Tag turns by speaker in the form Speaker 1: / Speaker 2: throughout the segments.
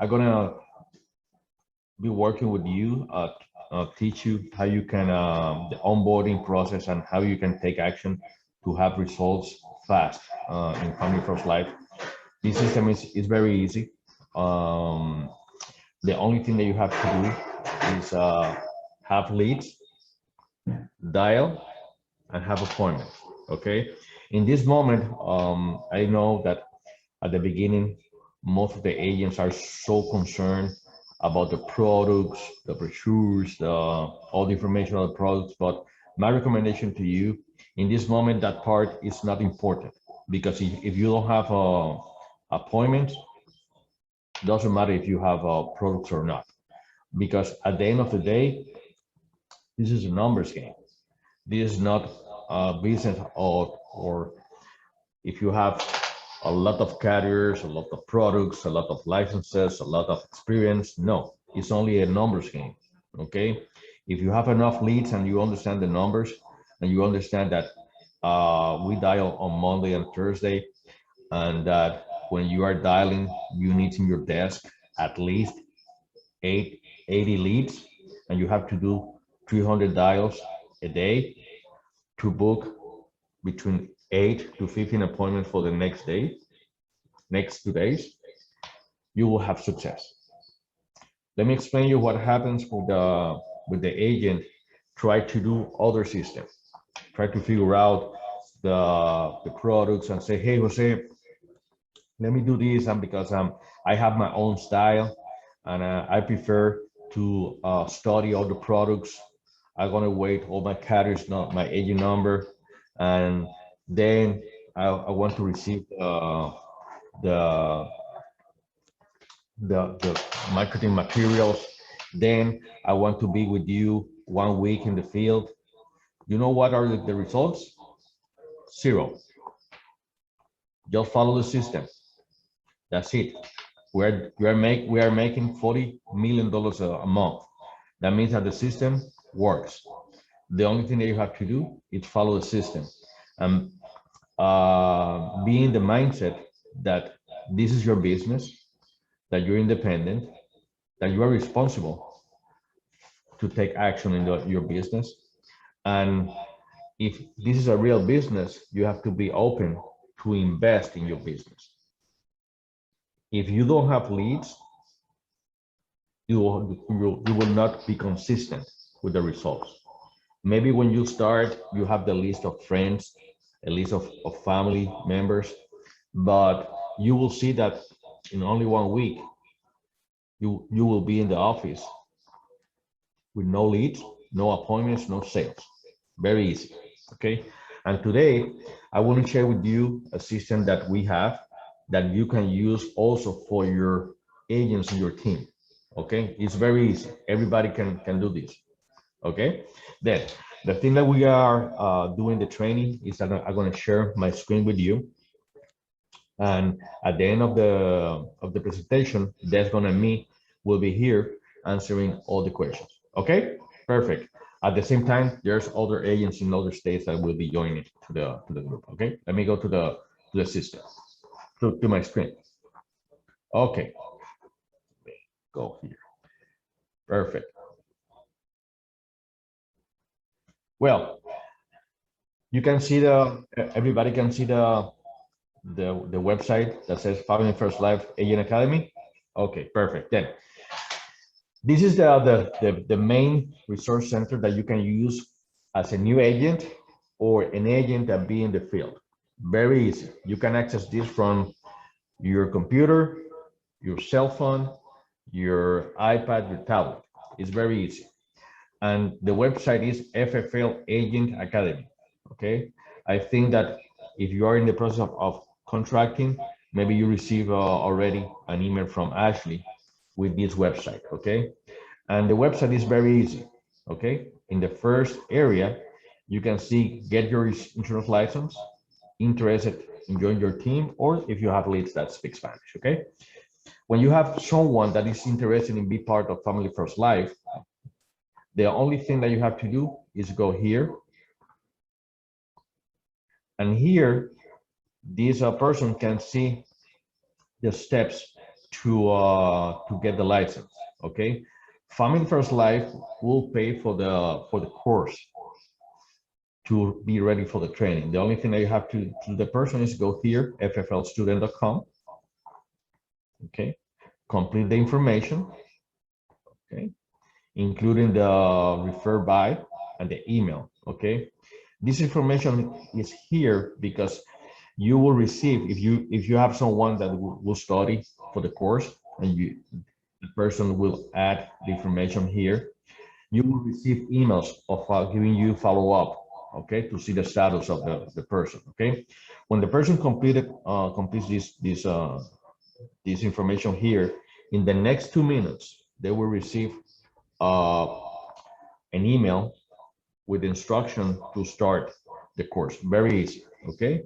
Speaker 1: I'm gonna be working with you, teach you how you can the onboarding process and how you can take action to have results fast in Family First Life. This system is very easy. Um, the only thing that you have to do is have leads, dial, and have appointments. Okay. In this moment, I know that at the beginning, most of the agents are so concerned about the products, the brochures, all the information on the products. But my recommendation to you, in this moment, that part is not important, because if you don't have appointments, doesn't matter if you have products or not. Because at the end of the day, this is a numbers game. This is not a business, or if you have a lot of carriers, a lot of products, a lot of licenses, a lot of experience. No, it's only a numbers game. Okay. If you have enough leads and you understand the numbers, and you understand that we dial on Monday and Thursday, and that when you are dialing, you need in your desk at least 80 leads, and you have to do 300 dials a day to book between 8 to 15 appointments for the next 2 days, you will have success. Let me explain you what happens with the agent try to do other systems, try to figure out the products and say, hey, Jose, let me do this, and because I have my own style, and I prefer to study all the products. I'm gonna wait all my carriers, not my agent number, and then I want to receive the the marketing materials. Then I want to be with you 1 week in the field. You know what are the results? Zero. Just follow the system. That's it. We are making $40 million a month. That means that the system works. The only thing that you have to do is follow the system, and be in the mindset that this is your business, that you're independent, that you are responsible to take action in your business. And if this is a real business, you have to be open to invest in your business. If you don't have leads, you will not be consistent with the results. Maybe when you start, you have the list of friends, a list of family members, but you will see that in only 1 week, you will be in the office with no leads, no appointments, no sales. Very easy. Okay. And today, I want to share with you a system that we have that you can use also for your agents in your team. Okay. It's very easy. Everybody can do this. Okay. Then the thing that we are doing the training is that I'm going to share my screen with you. And at the end of the presentation, Desmond and me will be here answering all the questions. Okay, perfect. At the same time, there's other agents in other states that will be joining to the group. Okay, let me go to the system, to my screen. Okay, go here. Perfect. Well, you can see everybody can see the website that says Family First Life Agent Academy. Okay, perfect. Then this is the main resource center that you can use as a new agent or an agent that be in the field. Very easy. You can access this from your computer, your cell phone, your iPad, your tablet. It's very easy. And the website is FFL Agent Academy. Okay. I think that if you are in the process of contracting, maybe you receive already an email from Ashley with this website. Okay. And the website is very easy. Okay. In the first area, you can see get your insurance license, interested in joining your team, or if you have leads that speak Spanish. Okay. When you have someone that is interested in be part of Family First Life, the only thing that you have to do is go here. And here, this person can see the steps to get the license. Okay, Family First Life will pay for the course to be ready for the training. The only thing that you have to do the person is go here, fflstudent.com. Okay, complete the information. Okay, including the refer by and the email. Okay, this information is here because you will receive, if you have someone that will study for the course, and the person will add the information here, you will receive emails of giving you follow-up, okay, to see the status of the person. Okay, when the person completes this information here, in the next 2 minutes they will receive uh, an email with instruction to start the course. Very easy. Okay,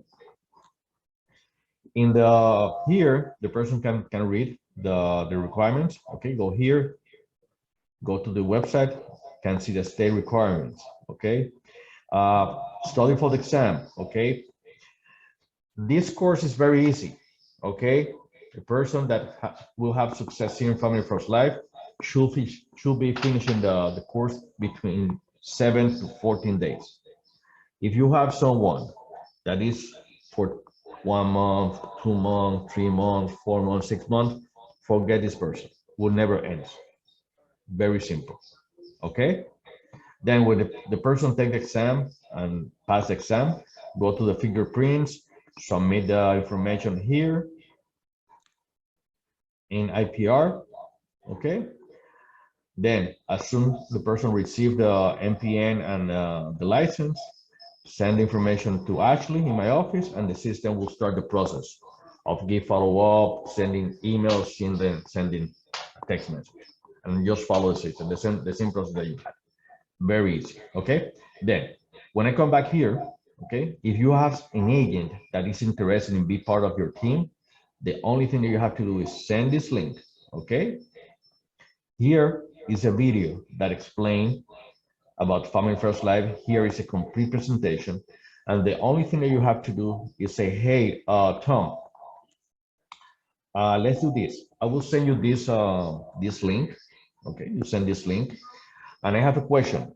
Speaker 1: in the here the person can read the requirements. Okay, go here, go to the website, can see the state requirements. Okay, study for the exam. Okay, this course is very easy. Okay, the person that will have success here in Family First Life should be finishing the course between 7 to 14 days. If you have someone that is for 1 month, 2 months, 3 months, 4 months, 6 months, forget this person. Will never end. Very simple. Okay. Then when the person take the exam and pass the exam, go to the fingerprints, submit the information here in IPR. Okay. Then as soon as the person receive the MPN and the license, send information to Ashley in my office, and the system will start the process of give follow-up, sending emails, sending text message, and just follow the system, the same process that you had. Very easy. Okay. Then when I come back here, okay, if you have an agent that is interested in be part of your team, the only thing that you have to do is send this link. Okay. Here is a video that explains about Family First Live. Here is a complete presentation. And the only thing that you have to do is say, hey, Tom, let's do this. I will send you this link. Okay, you send this link. And I have a question.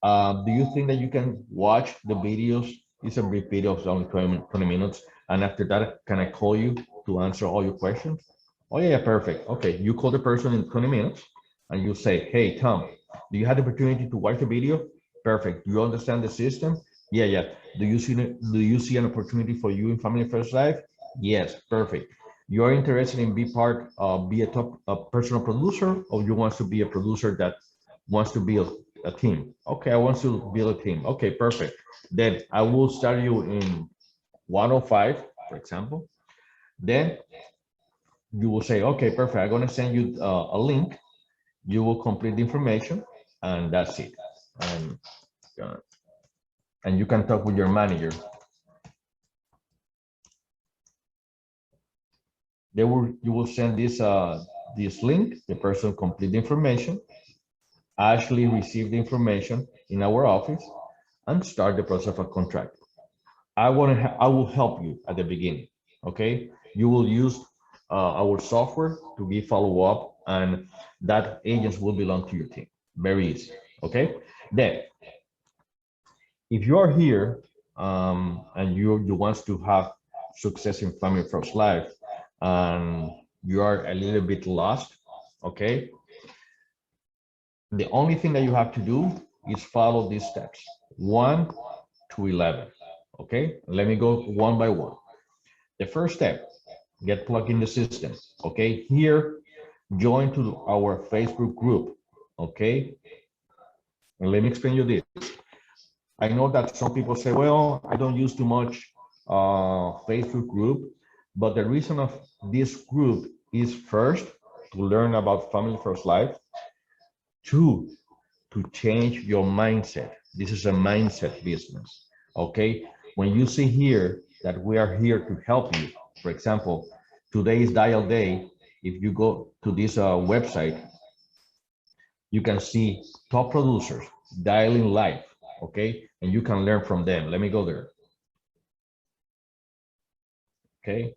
Speaker 1: Do you think that you can watch the videos? It's a brief video of only 20 minutes. And after that, can I call you to answer all your questions? Oh, yeah, perfect. Okay, you call the person in 20 minutes and you say, hey, Tom, do you have the opportunity to watch the video? Perfect. Do you understand the system? Yeah, yeah. Do you see an opportunity for you in Family First Life? Yes, perfect. You're interested in be a top personal producer, or you want to be a producer that wants to build a team? Okay, I want to build a team. Okay, perfect. Then I will start you in 105, for example. Then you will say, okay, perfect. I'm going to send you a link. You will complete the information, and that's it. And you can talk with your manager. You will send this link. The person complete the information. Ashley received the information in our office and start the process of contract. I will help you at the beginning. Okay, you will use our software to give follow-up, and that agents will belong to your team. Very easy. Okay, then if you are here and you want to have success in Family First Life and you are a little bit lost, okay, the only thing that you have to do is follow these steps 1 to 11. Okay, let me go one by one. The first step, get plugged in the system. Okay, here, join to our Facebook group. Okay, and let me explain you this. I know that some people say, well, I don't use too much Facebook group, but the reason of this group is first, to learn about Family First Life. 2, to change your mindset. This is a mindset business. Okay, when you see here that we are here to help you, for example, today is dial day. If you go to this website, you can see top producers dialing live. Okay, and you can learn from them. Let me go there. Okay,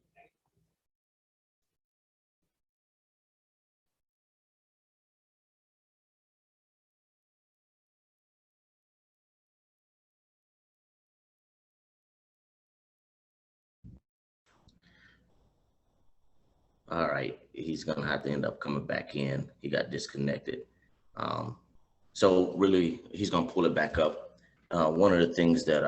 Speaker 2: All right, he's gonna have to end up coming back in. He got disconnected. So really, he's gonna pull it back up. One of the things that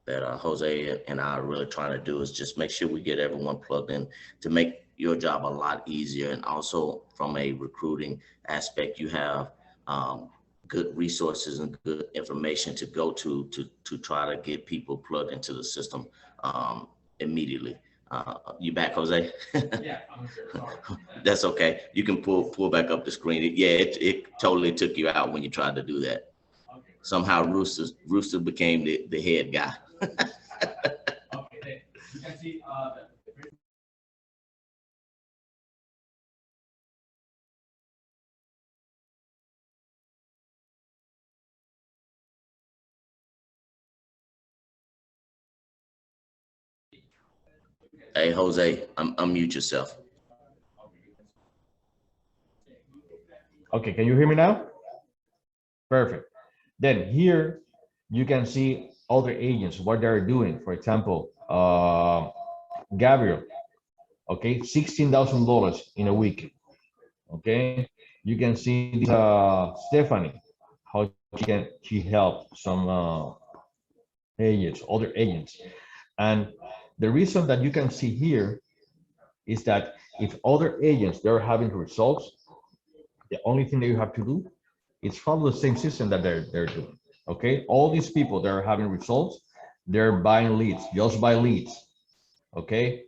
Speaker 2: Jose and I are really trying to do is just make sure we get everyone plugged in to make your job a lot easier. And also from a recruiting aspect, you have good resources and good information to go to try to get people plugged into the system immediately. You back, Jose? Yeah, I'm here. Sorry. That's okay. You can pull back up the screen. Yeah, it totally took you out when you tried to do that. Somehow Rooster became the head guy. Hey Jose, unmute yourself.
Speaker 1: Okay, can you hear me now? Perfect. Then here you can see other agents, what they're doing. For example, Gabriel, okay, $16,000 in a week. Okay, you can see this, Stephanie, how she helped some agents, other agents. And the reason that you can see here is that if other agents they're having results, the only thing that you have to do is follow the same system that they're doing. Okay, all these people that are having results, they're buying leads, just buy leads. Okay,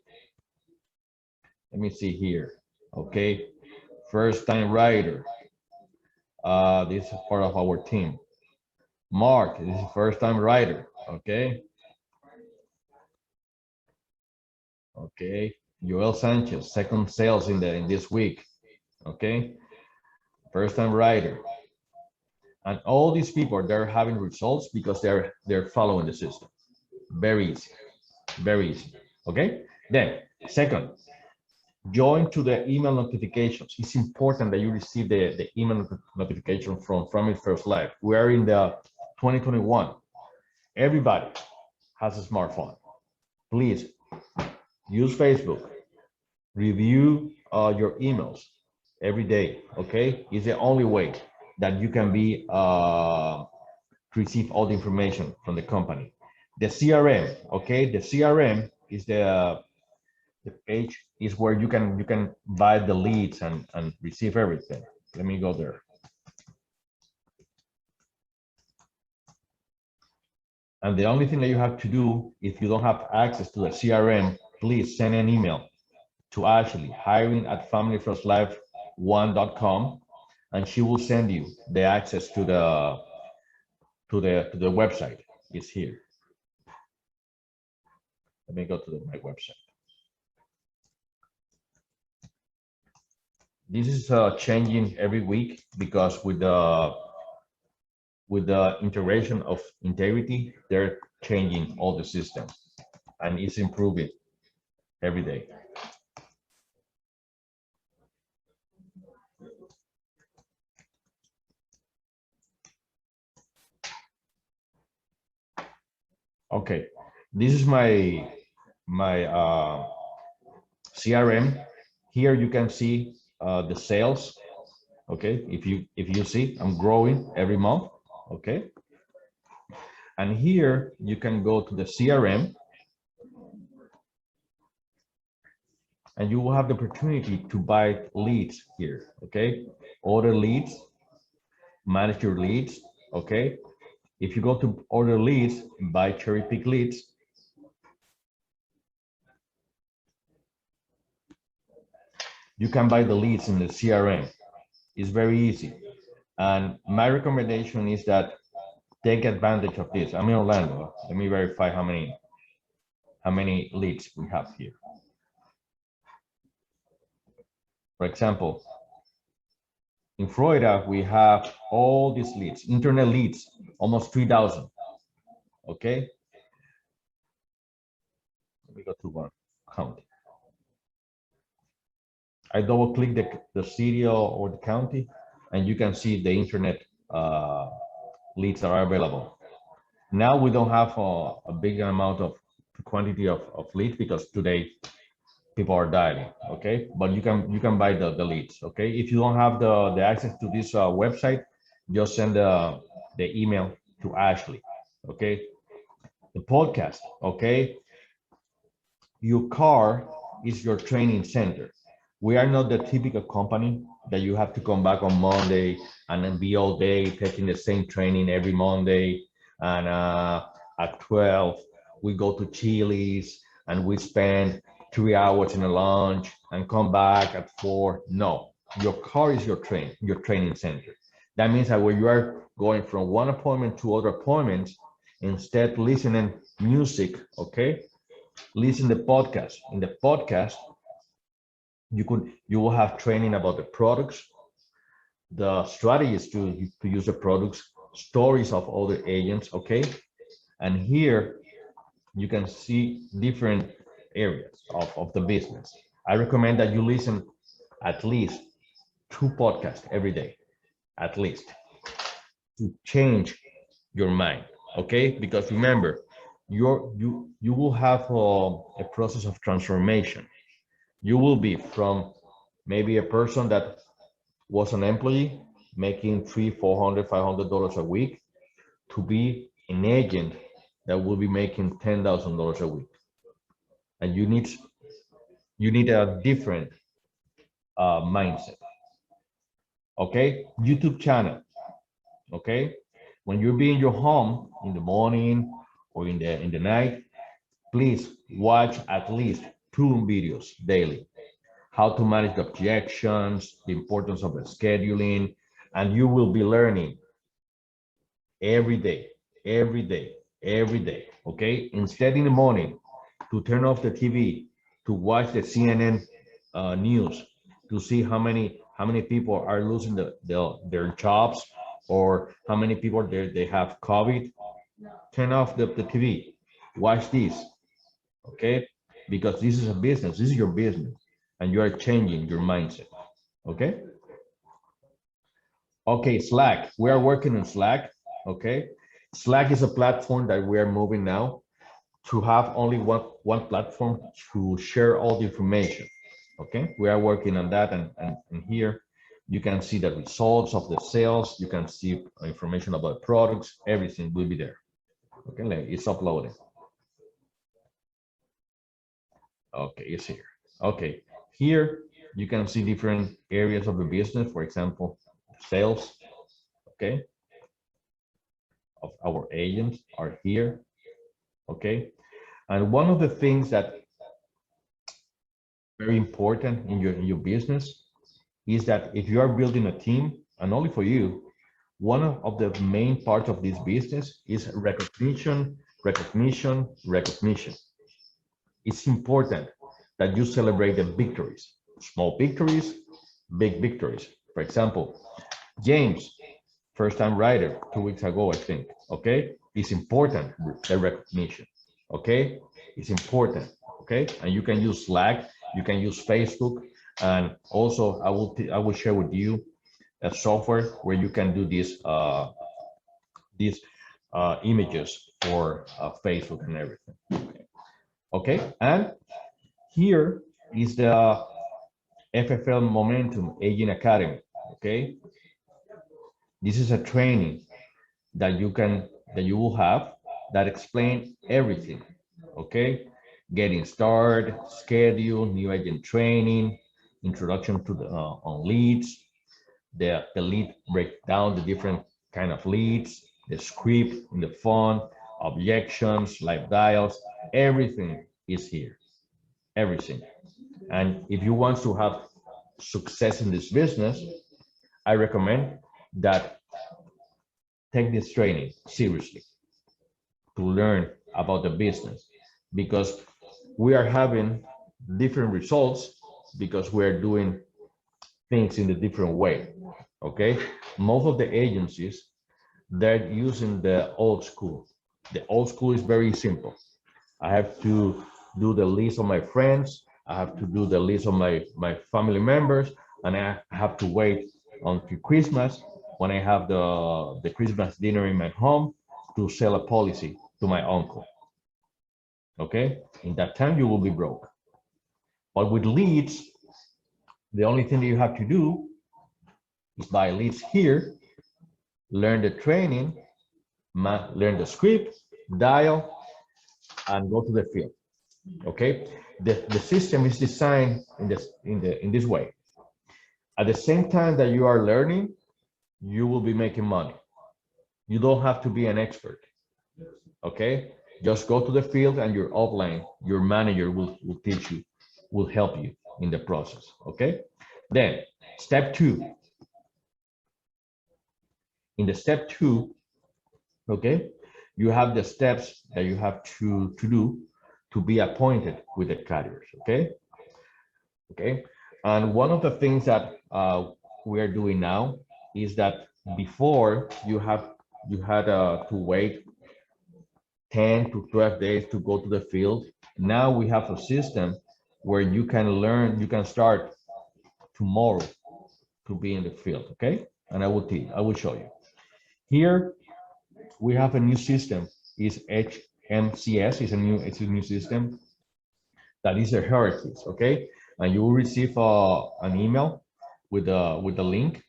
Speaker 1: let me see here. Okay, first time writer. This is part of our team. Mark, this is first time writer. Okay. Okay. Joel Sanchez, second sales in this week. Okay. First time writer. And all these people, they're having results because they're following the system. Very easy. Very easy. Okay. Then second, join to the email notifications. It's important that you receive the email notification from It First Live. We are in the 2021. Everybody has a smartphone. Please use Facebook. Review your emails every day. Okay, it's the only way that you can be to receive all the information from the company. The CRM. Okay, the CRM is the page is where you can buy the leads and receive everything. Let me go there. And the only thing that you have to do, if you don't have access to the CRM, please send an email to Ashley, hiring@familyfirstlife1.com, and she will send you the access to the website. It's here. Let me go to my website. This is changing every week because with the integration of integrity, they're changing all the systems and it's improving every day. Okay, this is my CRM. Here you can see the sales. Okay, if you see, I'm growing every month. Okay, and here you can go to the CRM and you will have the opportunity to buy leads here. Okay, order leads, manage your leads. Okay, if you go to order leads, buy cherry pick leads. You can buy the leads in the CRM. It's very easy. And my recommendation is that take advantage of this. I'm in Orlando. Let me verify how many leads we have here. For example, in Florida, we have all these leads, internet leads, almost 3,000. Okay. Let me go to one county. I double click the city or the county, and you can see the internet leads that are available. Now we don't have a big amount of quantity of leads because today people are dialing, okay? But you can buy the leads, okay? If you don't have the access to this website, just send the email to Ashley, okay? The podcast, okay? Your car is your training center. We are not the typical company that you have to come back on Monday and then be all day taking the same training every Monday. And at 12, we go to Chili's and we spend 3 hours in a lunch and come back at 4. No, your car is your training center. That means that when you are going from one appointment to other appointments, instead listening music, okay? Listen the podcast. In the podcast, you will have training about the products, the strategies to use the products, stories of other agents, okay? And here you can see different areas of the business. I recommend that you listen at least 2 podcasts every day, at least, to change your mind, okay? Because remember, you will have a process of transformation. You will be from maybe a person that was an employee making 300, $400, $500 a week to be an agent that will be making $10,000 a week. And you need a different mindset. Okay, YouTube channel. Okay, when you be in your home in the morning or in the night, please watch at least 2 videos daily. How to manage the objections, the importance of the scheduling, and you will be learning every day, every day, every day. Okay, instead in the morning to turn off the TV, to watch the CNN news, to see how many people are losing their jobs or how many people they have COVID. Turn off the TV. Watch this, okay? Because this is a business. This is your business, and you are changing your mindset. Okay. Okay, Slack. We are working on Slack. Okay. Slack is a platform that we are moving now to have only one platform to share all the information. Okay, we are working on that, and here you can see the results of the sales. You can see information about products. Everything will be there. Okay, it's uploading. Okay, it's here. Okay, here you can see different areas of the business. For example, sales. Okay, of our agents are here. Okay, and one of the things that very important in your business is that if you are building a team, and only for you, one of the main parts of this business is recognition, recognition, recognition. It's important that you celebrate the victories, small victories, big victories. For example, James, first time writer, 2 weeks ago, I think, okay? It's important, the recognition, okay? It's important, okay? And you can use Slack, you can use Facebook, and also I will share with you a software where you can do these images for Facebook and everything. Okay, and here is the FFL Momentum Agent Academy. Okay, this is a training that you will have that explain everything. Okay, getting started, schedule, new agent training, introduction to the on leads, the lead breakdown, the different kind of leads, the script in the phone, objections, live dials, everything is here, everything. And if you want to have success in this business, I recommend that take this training seriously to learn about the business, because we are having different results because we are doing things in a different way. Okay, most of the agencies, they're using the old school. The old school is very simple. I have to do the list of my friends, I have to do the list of my family members, and I have to wait until Christmas when I have the Christmas dinner in my home to sell a policy to my uncle. Okay, in that time you will be broke. But with leads, the only thing that you have to do is buy leads here, learn the training, learn the script, dial, and go to the field. Okay, the system is designed in this way. At the same time that you are learning, you will be making money. You don't have to be an expert. Okay, just go to the field and your offline, your manager will teach you, will help you in the process. Okay, then step 2. In the step 2, okay, you have the steps that you have to do to be appointed with the carriers. Okay, and one of the things that we are doing now is that before you had to wait 10 to 12 days to go to the field. Now we have a system where you can start tomorrow to be in the field. Okay, and I will show you. Here we have a new system. Is HMCS. It's a new system that is a heritage. Okay, and you will receive an email with the link.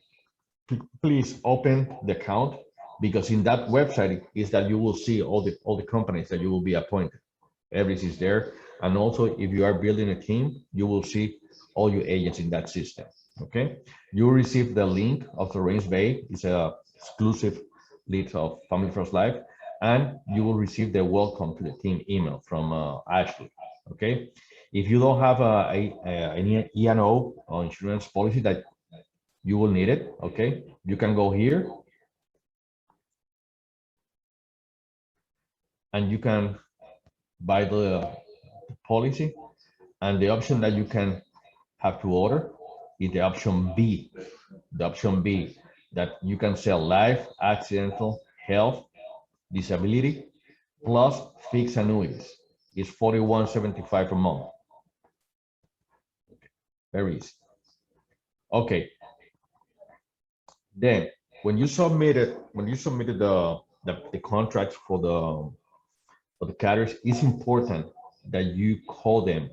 Speaker 1: Please open the account, because in that website is that you will see all the companies that you will be appointed. Everything is there, and also if you are building a team, you will see all your agents in that system. Okay, you will receive the link of the Range Bay. It's a exclusive lead of Family First Life, and you will receive the welcome to the team email from Ashley. Okay, if you don't have an E&O or insurance policy, that you will need it. Okay, you can go here and you can buy the policy, and the option that you can have to order is the option B. The option B, that you can sell life, accidental, health, disability, plus fixed annuities. It's $41.75 per month. Okay. Very easy. Okay. Then when you submitted the contracts for the carriers, it's important that you call them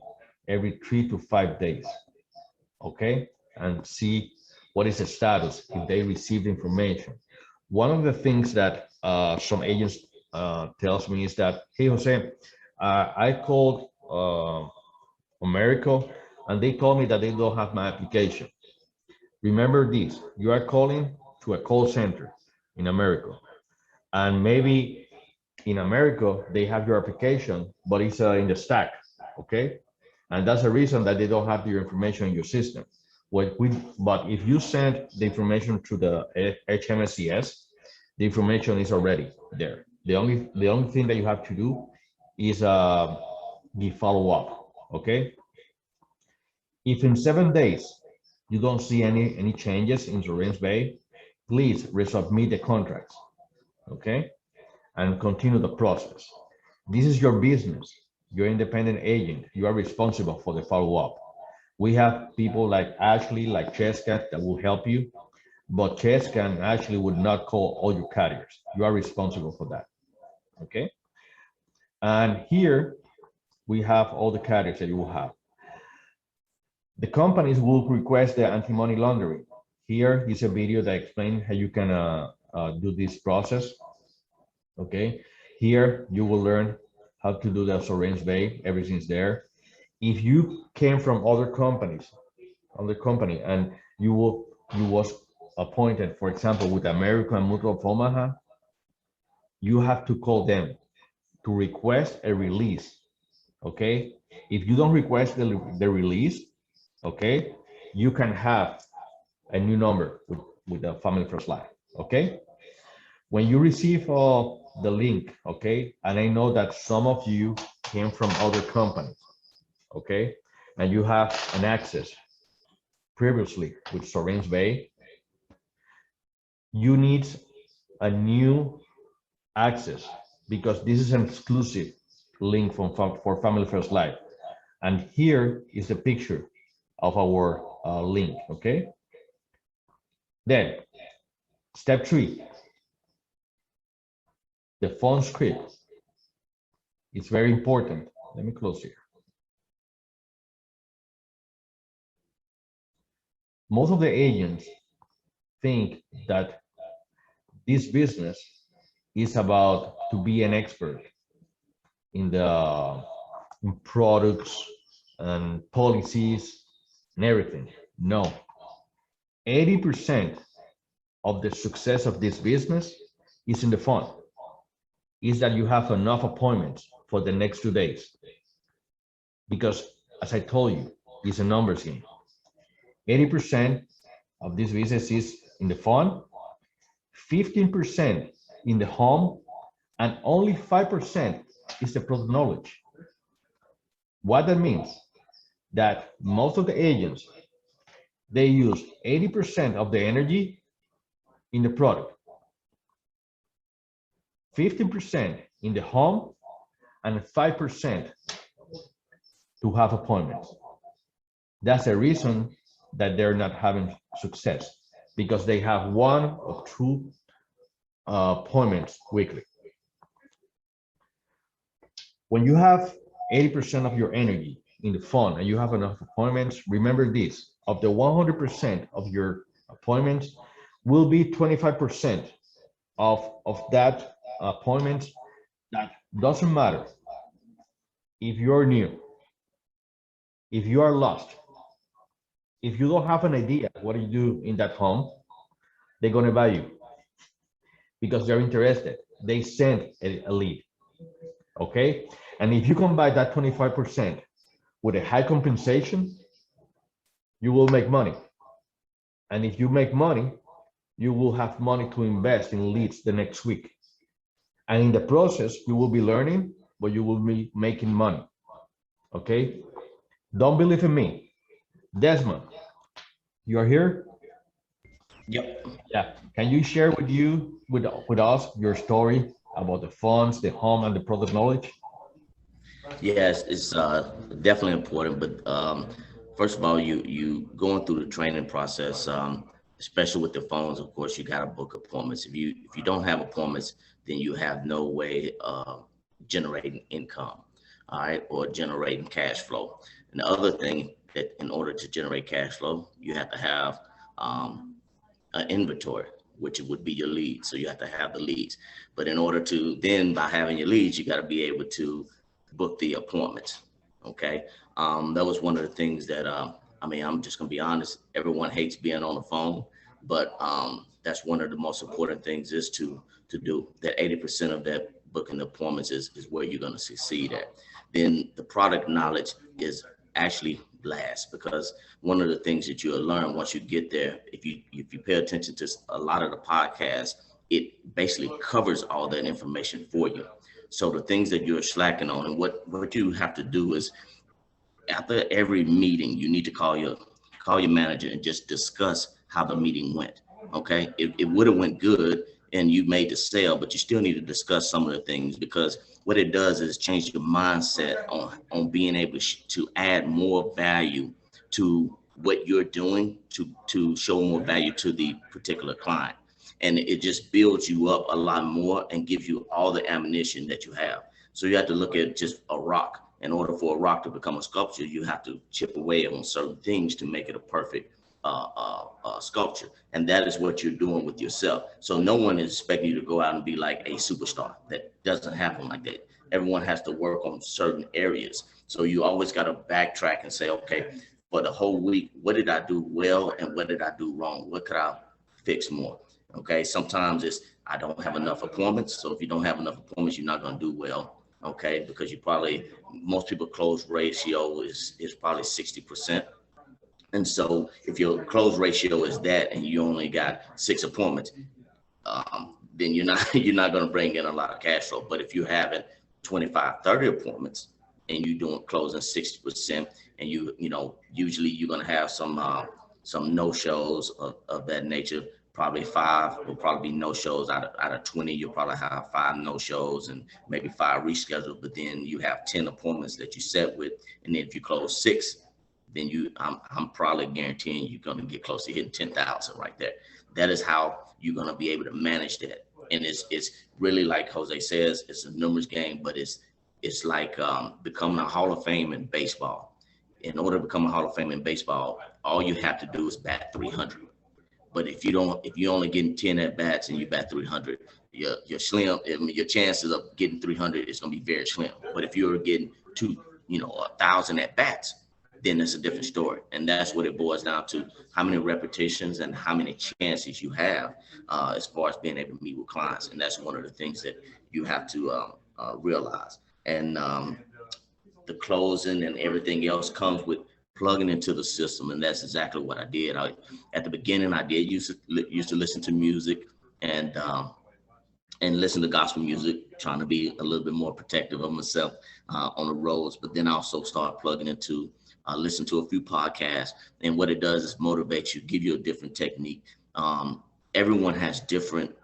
Speaker 1: every 3 to 5 days, okay, and see what is the status, if they received information. One of the things that some agents tells me is that, hey, Jose, I called America, and they told me that they don't have my application. Remember this, you are calling to a call center in America, and maybe in America, they have your application, but it's in the stack, okay? And that's the reason that they don't have your information in your system. But if you send the information to the HMSCS, the information is already there. The only thing that you have to do is the follow-up, okay? If in 7 days you don't see any changes in Insurance Bay, please resubmit the contracts, okay? And continue the process. This is your business. You're an independent agent. You are responsible for the follow-up. We have people like Ashley, like Cheska, that will help you, but Cheska and Ashley would not call all your carriers. You are responsible for that, okay? And here we have all the carriers that you will have. The companies will request the anti-money laundering. Here is a video that explains how you can do this process. Okay, here you will learn how to do the Surrance Bay. Everything's there. If you came from other company, and you was appointed, for example, with American Mutual of Omaha, you have to call them to request a release. Okay, if you don't request the release, okay, you can have a new number with the Family First Life. Okay, when you receive the link, okay, and I know that some of you came from other companies, okay, and you have an access previously with Surrance Bay, you need a new access, because this is an exclusive link for Family First Life. And here is the picture of our link, okay? Then, step 3, the phone script. It's very important. Let me close here. Most of the agents think that this business is about to be an expert in the in products and policies and everything. No, 80% of the success of this business is in the fund, is that you have enough appointments for the next 2 days. Because as I told you, it's a numbers game. 80% of this business is in the fund, 15% in the home, and only 5% is the product knowledge. What that means, that most of the agents, they use 80% of the energy in the product, 15% in the home, and 5% to have appointments. That's the reason that they're not having success, because they have 1 or 2 appointments weekly. When you have 80% of your energy in the fund and you have enough appointments, remember this: of the 100% of your appointments will be 25% of that appointments that doesn't matter if you're new, if you are lost, if you don't have an idea what you do in that home, they're going to buy you because they're interested. They send a lead. Okay. And if you combine that 25% with a high compensation, you will make money. And if you make money, you will have money to invest in leads the next week. And in the process, you will be learning, but you will be making money. Okay. Don't believe in me. Desmond, you are here?
Speaker 2: Yep.
Speaker 1: Yeah. Can you share with us your story about the funds, the home, and the product knowledge?
Speaker 2: Yes, it's definitely important. But first of all, you going through the training process, especially with the phones. Of course, you got to book appointments. If you don't have appointments, then you have no way of generating income, all right, or generating cash flow. And the other thing, that in order to generate cash flow, you have to have an inventory, which would be your leads. So you have to have the leads. But in order to then, by having your leads, you got to be able to book the appointments. Okay. That was one of the things that, I mean, I'm just going to be honest. Everyone hates being on the phone, but that's one of the most important things is to do that. 80% of that booking appointments is where you're going to succeed at. Then the product knowledge is actually last, because one of the things that you'll learn once you get there, if you pay attention to a lot of the podcasts, it basically covers all that information for you. So the things that you're slacking on, and what you have to do is, after every meeting, you need to call your manager and just discuss how the meeting went. Okay, it would have went good and you made the sale, but you still need to discuss some of the things, because what it does is change your mindset on being able to add more value to what you're doing, to show more value to the particular client. And it just builds you up a lot more and gives you all the ammunition that you have. So you have to look at just a rock. In order for a rock to become a sculpture, you have to chip away on certain things to make it a perfect sculpture. And that is what you're doing with yourself. So no one is expecting you to go out and be like a superstar. That doesn't happen like that. Everyone has to work on certain areas. So you always got to backtrack and say, okay, for the whole week, what did I do well and what did I do wrong? What could I fix more? Okay, sometimes it's I don't have enough appointments. So if you don't have enough appointments, you're not going to do well. Okay, because most people close ratio is probably 60%. And so if your close ratio is that and you only got 6 appointments, then you're not going to bring in a lot of cash flow. But if you're having 25, 30 appointments and you're doing closing 60%, and usually you're going to have some no-shows of that nature. Probably 5 will probably be no-shows out of 20. You'll probably have 5 no-shows and maybe 5 rescheduled, but then you have 10 appointments that you set with. And then if you close 6, then I'm probably guaranteeing you're going to get close to hitting 10,000 right there. That is how you're going to be able to manage that. And it's really, like Jose says, it's a numbers game, but it's like becoming a Hall of Fame in baseball. In order to become a Hall of Fame in baseball, all you have to do is bat 300. But if you're only getting 10 at bats and you bat 300, your slim, your chances of getting 300 is going to be very slim. But if you're getting 1,000 at bats, then it's a different story. And that's what it boils down to: how many repetitions and how many chances you have as far as being able to meet with clients. And that's one of the things that you have to realize. And the closing and everything else comes with plugging into the system, and that's exactly what I did. At the beginning, I did used to listen to music and listen to gospel music, trying to be a little bit more protective of myself on the roads. But then I also start plugging into listen to a few podcasts, and what it does is motivate you, give you a different technique. Everyone has different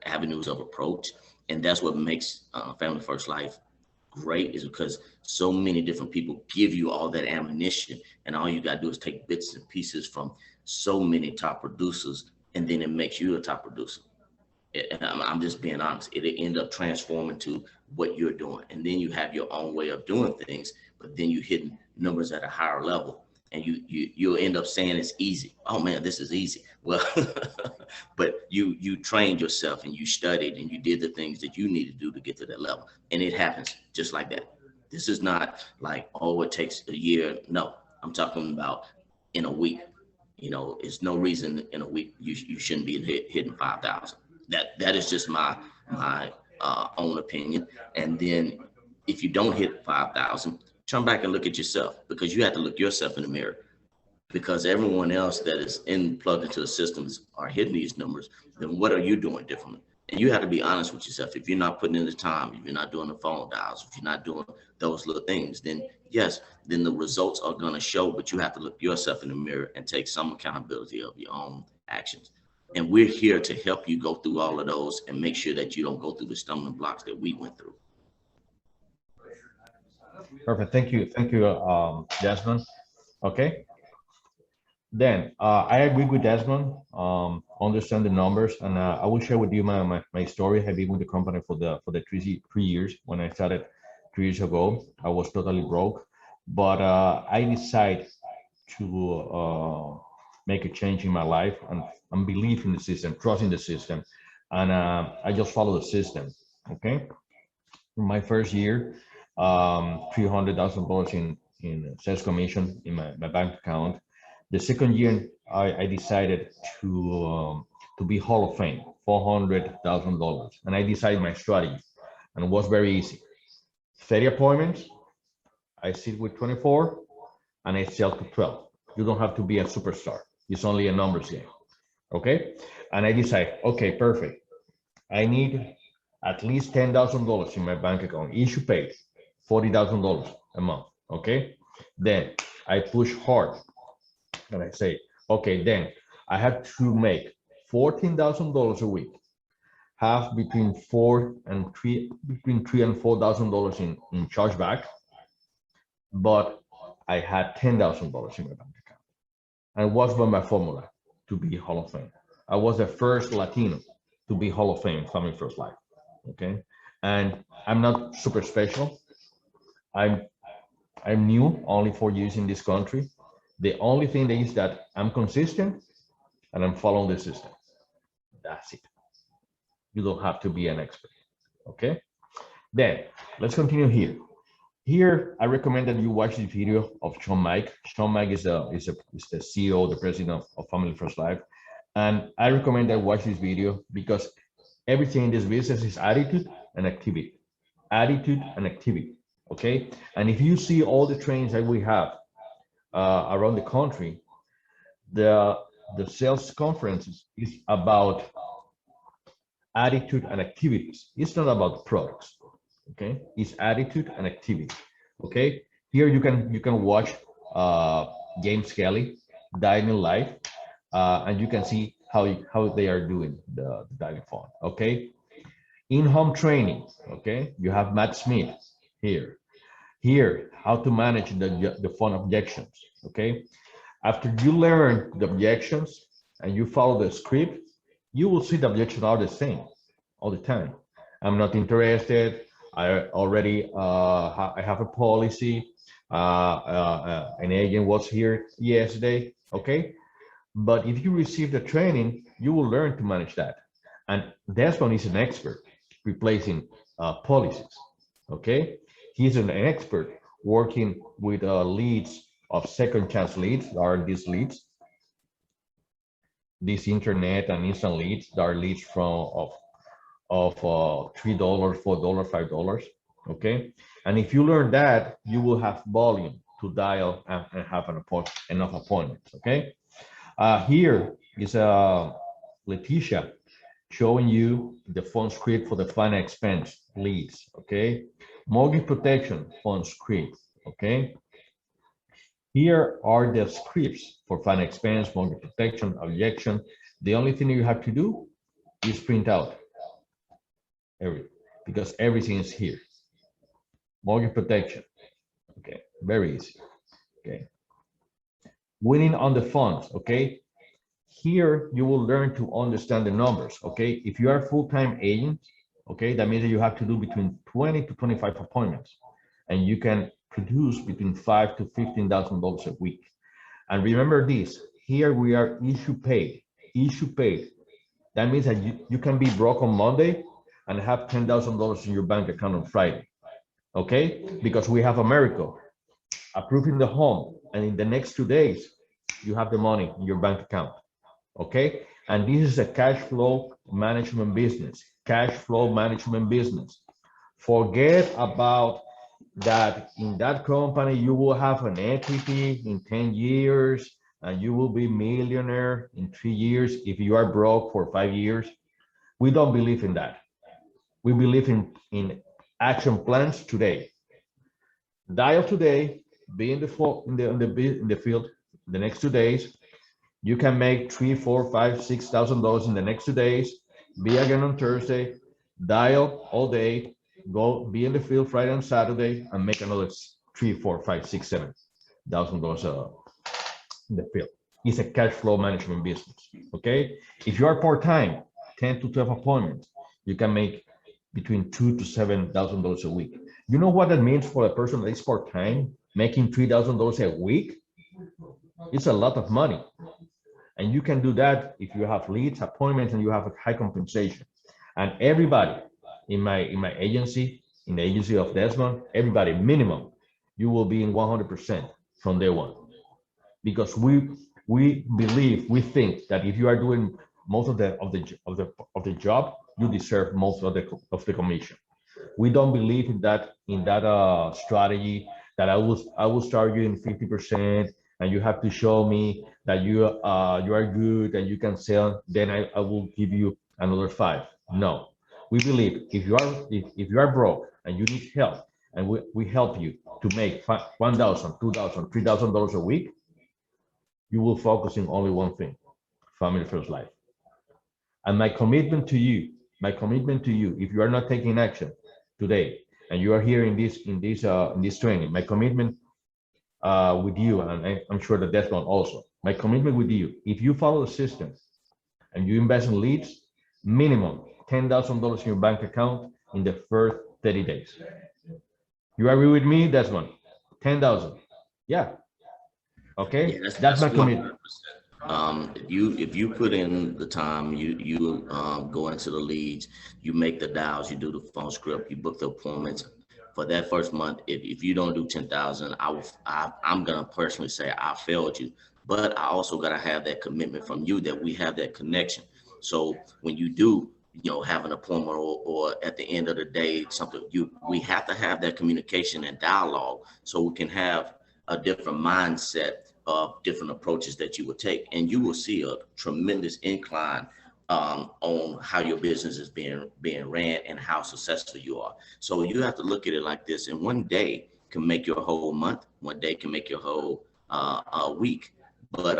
Speaker 2: avenues of approach, and that's what makes Family First Life great, is because so many different people give you all that ammunition, and all you got to do is take bits and pieces from so many top producers, and then it makes you a top producer. I'm just being honest. It end up transforming to what you're doing, and then you have your own way of doing things, but then you hit numbers at a higher level, and you'll end up saying it's easy. Oh man, this is easy. Well, but you trained yourself and you studied and you did the things that you need to do to get to that level, and it happens just like that. This is not like, oh, it takes a year. No, I'm talking about in a week. It's no reason in a week you shouldn't be hitting 5,000. That is just my own opinion. And then if you don't hit 5,000, turn back and look at yourself, because you have to look yourself in the mirror, because everyone else that is plugged into the systems are hitting these numbers. Then what are you doing differently? And you have to be honest with yourself. If you're not putting in the time, if you're not doing the phone dials, if you're not doing those little things, then yes, then the results are going to show, but you have to look yourself in the mirror and take some accountability of your own actions. And we're here to help you go through all of those and make sure that you don't go through the stumbling blocks that we went through.
Speaker 1: Perfect. Thank you, Desmond. Okay. Then I agree with Desmond. Understand the numbers, and I will share with you my story. I've been with the company for the 3 years. When I started 3 years ago, I was totally broke, but I decided to make a change in my life and believe in the system, trust in the system, and I just follow the system. Okay. In my first year, $300,000 in sales commission in my bank account. The second year, I decided to be Hall of Fame, $400,000, and I decided my strategy, and it was very easy. 30 appointments, I sit with 24, and I sell to 12. You don't have to be a superstar. It's only a numbers game, okay? And I decide, okay, perfect. I need at least $10,000 in my bank account. Issue paid, $40,000 a month, okay? Then I push hard. And I say, okay, then I have to make $14,000 a week, have between $3,000 and $4,000 in chargeback, but I had $10,000 in my bank account. And what's my formula to be Hall of Fame? I was the first Latino to be Hall of Fame, Family First Life. Okay, and I'm not super special. I'm new, only 4 years in this country. The only thing is that I'm consistent and I'm following the system. That's it. You don't have to be an expert. Okay. Then let's continue here. Here, I recommend that you watch the video of Sean Mike. Sean Mike is the CEO, the president of Family First Life, and I recommend that watch this video because everything in this business is attitude and activity. Attitude and activity. Okay. And if you see all the trainings that we have around the country, the sales conferences is about attitude and activities. It's not about products. Okay, it's attitude and activity. Okay, here you can watch James Kelly diving live, and you can see how they are doing the diving fund. Okay, in-home training. Okay, you have Matt Smith here. Here, how to manage the fund objections. Okay, after you learn the objections and you follow the script, you will see the objections are the same all the time. I'm not interested. I already I have a policy. An agent was here yesterday. Okay, but if you receive the training, you will learn to manage that. And Desmond is an expert replacing policies. Okay, he's an expert working with leads of second chance leads. Are these leads? These internet and instant leads that are leads from of $3, $4, $5. Okay, and if you learn that, you will have volume to dial and have enough appointments. Okay, here is Leticia showing you the phone script for the fund expense leads. Okay, mortgage protection phone script. Okay, here are the scripts for fund expense, mortgage protection, objection. The only thing you have to do is print out everything, because everything is here. Mortgage protection. Okay, very easy. Okay, winning on the funds. Okay, here you will learn to understand the numbers. Okay, if you are a full-time agent, okay, that means that you have to do between 20 to 25 appointments, and you can produce between $5,000 to $15,000 a week. And remember this, here we are issue paid. That means that you can be broke on Monday and have $10,000 in your bank account on Friday. Okay, because we have a miracle, approving the home, and in the next 2 days you have the money in your bank account. Okay, and this is a cash flow management business. Forget about that. In that company you will have an equity in 10 years and you will be millionaire in 3 years if you are broke for 5 years. We don't believe in that. We believe in action plans today. Dial today, be in the field the next 2 days. You can make $3,000, $4,000, $5,000, $6,000 in the next 2 days. Be again on Thursday. Dial all day. Go be in the field Friday and Saturday and make another $3,000, $4,000, $5,000, $6,000, $7,000 in the field. It's a cash flow management business. Okay. If you are part-time, 10 to 12 appointments, you can make between $2,000 to $7,000 a week. You know what that means for a person that is part-time, making $3,000 a week? It's a lot of money. And you can do that if you have leads, appointments, and you have a high compensation. And everybody in my agency, in the agency of Desmond, everybody minimum, you will be in 100% from day one. Because we think that if you are doing most of the job, you deserve most of the commission. We don't believe in that strategy that I will start you in 50% and you have to show me that you are good and you can sell, then I will give you another 5. No, we believe if you are broke and you need help and we help you to make $1,000, $2,000, $3,000 a week, you will focus on only one thing: family first life. And my commitment to you, if you are not taking action today and you are here in this training, my commitment with you, and I'm sure that Desmond also, my commitment with you, if you follow the system and you invest in leads, minimum $10,000 in your bank account in the first 30 days. You agree with me, Desmond? 10,000. Yeah. Okay. Yeah, that's my commitment.
Speaker 2: If you put in the time, you go into the leads, you make the dials, you do the phone script, you book the appointments. For that first month, if you don't do 10,000, I'm gonna personally say I failed you. But I also gotta have that commitment from you that we have that connection. So when you do, have an appointment or at the end of the day, we have to have that communication and dialogue so we can have a different mindset of different approaches that you would take, and you will see a tremendous incline on how your business is being ran and how successful you are. So you have to look at it like this, and one day can make your whole month, one day can make your whole week. But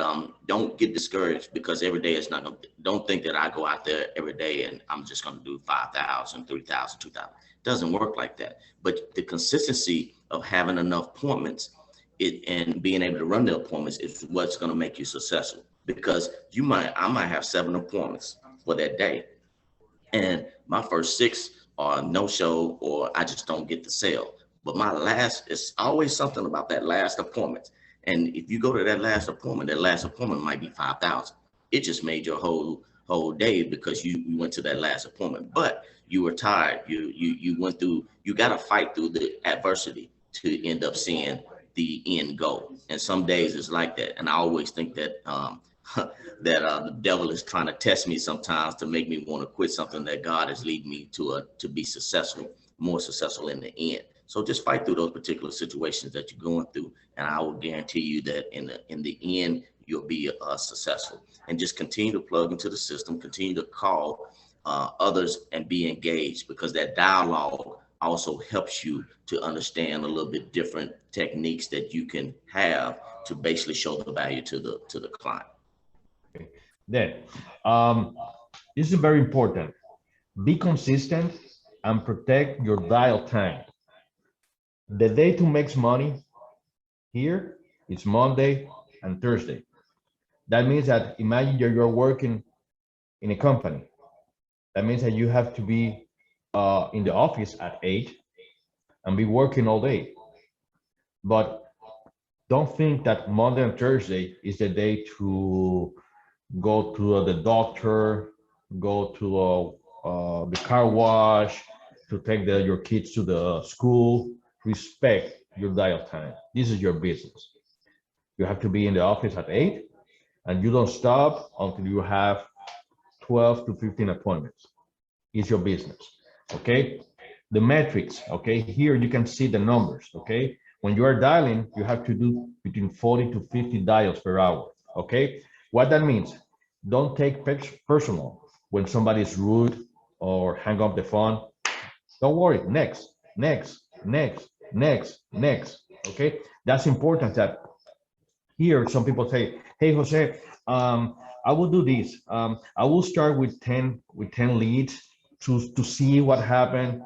Speaker 2: don't get discouraged because every day it's not gonna, don't think that I go out there every day and I'm just gonna do 5,000, 3,000, 2,000. It doesn't work like that. But the consistency of having enough appointments and being able to run the appointments is what's going to make you successful, because I might have 7 appointments for that day, and my first 6 or no show, or I just don't get the sale. But my last, it's always something about that last appointment. And if you go to that last appointment might be 5,000. It just made your whole day because you went to that last appointment. But you were tired. You went through. You got to fight through the adversity to end up seeing the end goal. And some days it's like that. And I always think that the devil is trying to test me sometimes to make me want to quit something that God is leading me to be successful, more successful in the end. So just fight through those particular situations that you're going through, and I will guarantee you that in the end you'll be successful. And just continue to plug into the system, continue to call others, and be engaged, because that dialogue also helps you to understand a little bit different techniques that you can have to basically show the value to the client.
Speaker 1: Okay. Then, this is very important. Be consistent and protect your dial time. The day to make money here is Monday and Thursday. That means that imagine you're working in a company. That means that you have to be in the office at 8 and be working all day. But don't think that Monday and Thursday is the day to go to the doctor, go to the car wash, to take your kids to the school. Respect your dial time. This is your business. You have to be in the office at 8, and you don't stop until you have 12 to 15 appointments. It's your business, okay? The metrics, okay? Here you can see the numbers, okay? When you are dialing, you have to do between 40 to 50 dials per hour, okay? What that means, don't take personal when somebody is rude or hang up the phone. Don't worry, next, okay? That's important. That here some people say, hey, Jose, I will do this. I will start with 10 leads to see what happened.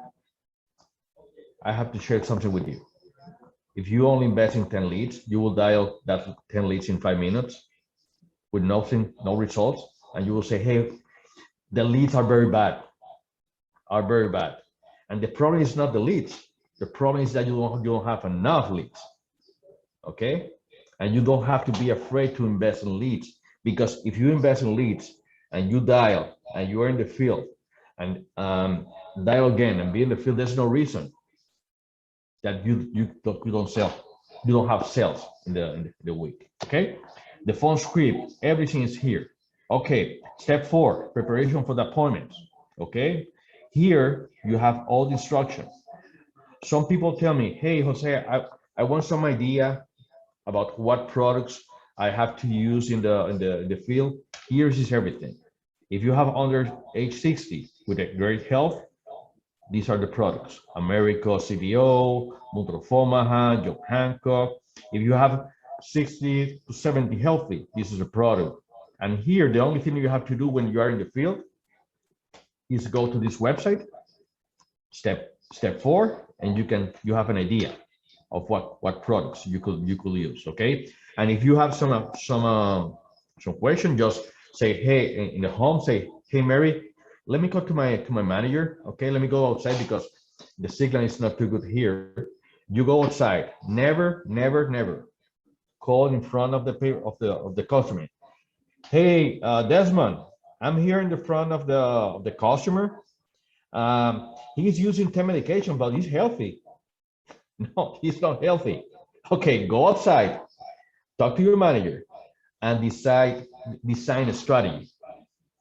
Speaker 1: I have to share something with you. If you only invest in 10 leads, you will dial that 10 leads in 5 minutes with nothing, no results. And you will say, hey, the leads are very bad. And the problem is not the leads. The problem is that you don't have enough leads, okay? And you don't have to be afraid to invest in leads, because if you invest in leads and you dial and you are in the field and dial again and be in the field, there's no reason that you don't sell. You don't have sales in the week, okay? The phone script, everything is here. Okay, step 4, preparation for the appointments, okay? Here you have all the instructions. Some people tell me, hey, Jose, I want some idea about what products I have to use in the field. Here's everything. If you have under age 60 with a great health, these are the products: America, CBO, Mutrofomaha, Job Hancock. If you have 60 to 70 healthy, this is a product. And here, the only thing you have to do when you are in the field is go to this website, step 4, and you have an idea of what products you could use, okay? And if you have some question, just say, hey, in the home, say, hey, Mary, let me go to my manager, okay? Let me go outside because the signal is not too good here. You go outside. Never call in front of the customer. Hey, Desmond, I'm here in the front of the customer. He's using 10 medication, but he's healthy. No, he's not healthy. Okay, go outside, talk to your manager, and design a strategy.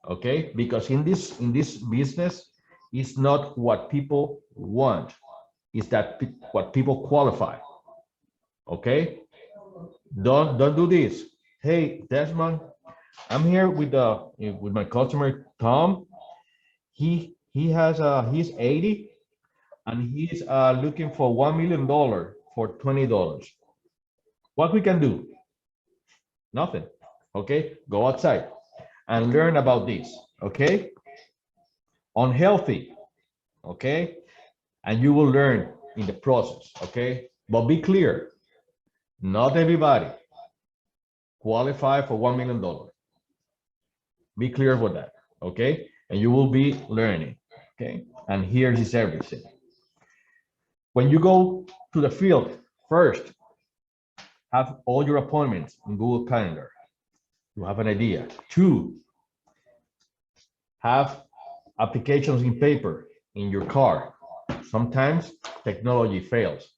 Speaker 1: Okay, because in this business, it's not what people want, it's what people qualify. Okay, don't do this. Hey, Desmond, I'm here with my customer Tom. He's 80 and he's looking for $1 million for $20. What we can do? Nothing. Okay, go outside and learn about this. Okay, unhealthy. Okay, and you will learn in the process. Okay, but be clear, not everybody qualify for $1 million. Be clear with that. Okay, and you will be learning. Okay, and here is everything. When you go to the field, first, have all your appointments in Google Calendar. You have an idea. Two, have applications in paper in your car. Sometimes technology fails,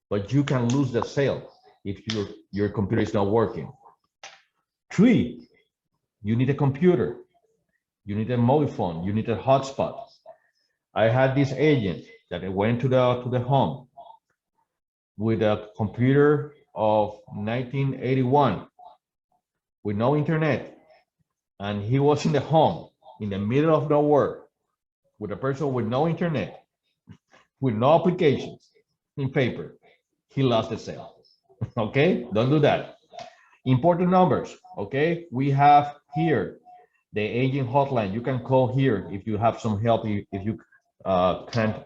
Speaker 1: but you can lose the sale if your computer is not working. Three, you need a computer. You need a mobile phone. You need a hotspot. I had this agent that went to the home with a computer of 1981 with no internet, and he was in the home in the middle of nowhere with a person with no internet, with no applications in paper. He lost the sale. Okay, don't do that. Important numbers. Okay, we have here the agent hotline. You can call here if you have some help, if you can't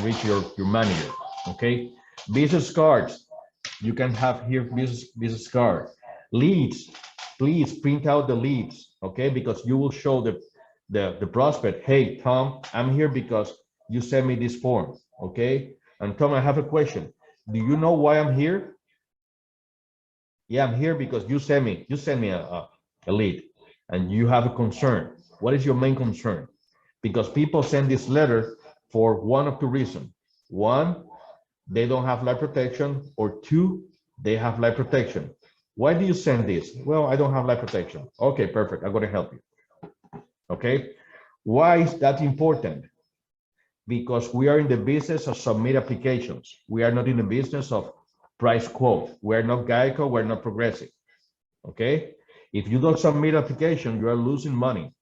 Speaker 1: reach your manager. Okay, business cards. You can have here business card. Leads. Please print out the leads. Okay, because you will show the prospect. Hey, Tom, I'm here because you sent me this form. Okay, and Tom, I have a question. Do you know why I'm here? Yeah, I'm here because you sent me a lead and you have a concern. What is your main concern? Because people send this letter for one of two reasons. One, they don't have life protection, or two, they have life protection. Why do you send this? Well, I don't have life protection. Okay, perfect. I'm going to help you. Okay. Why is that important? Because we are in the business of submit applications. We are not in the business of price quote. We're not Geico, we're not Progressive. Okay. If you don't submit application, you are losing money.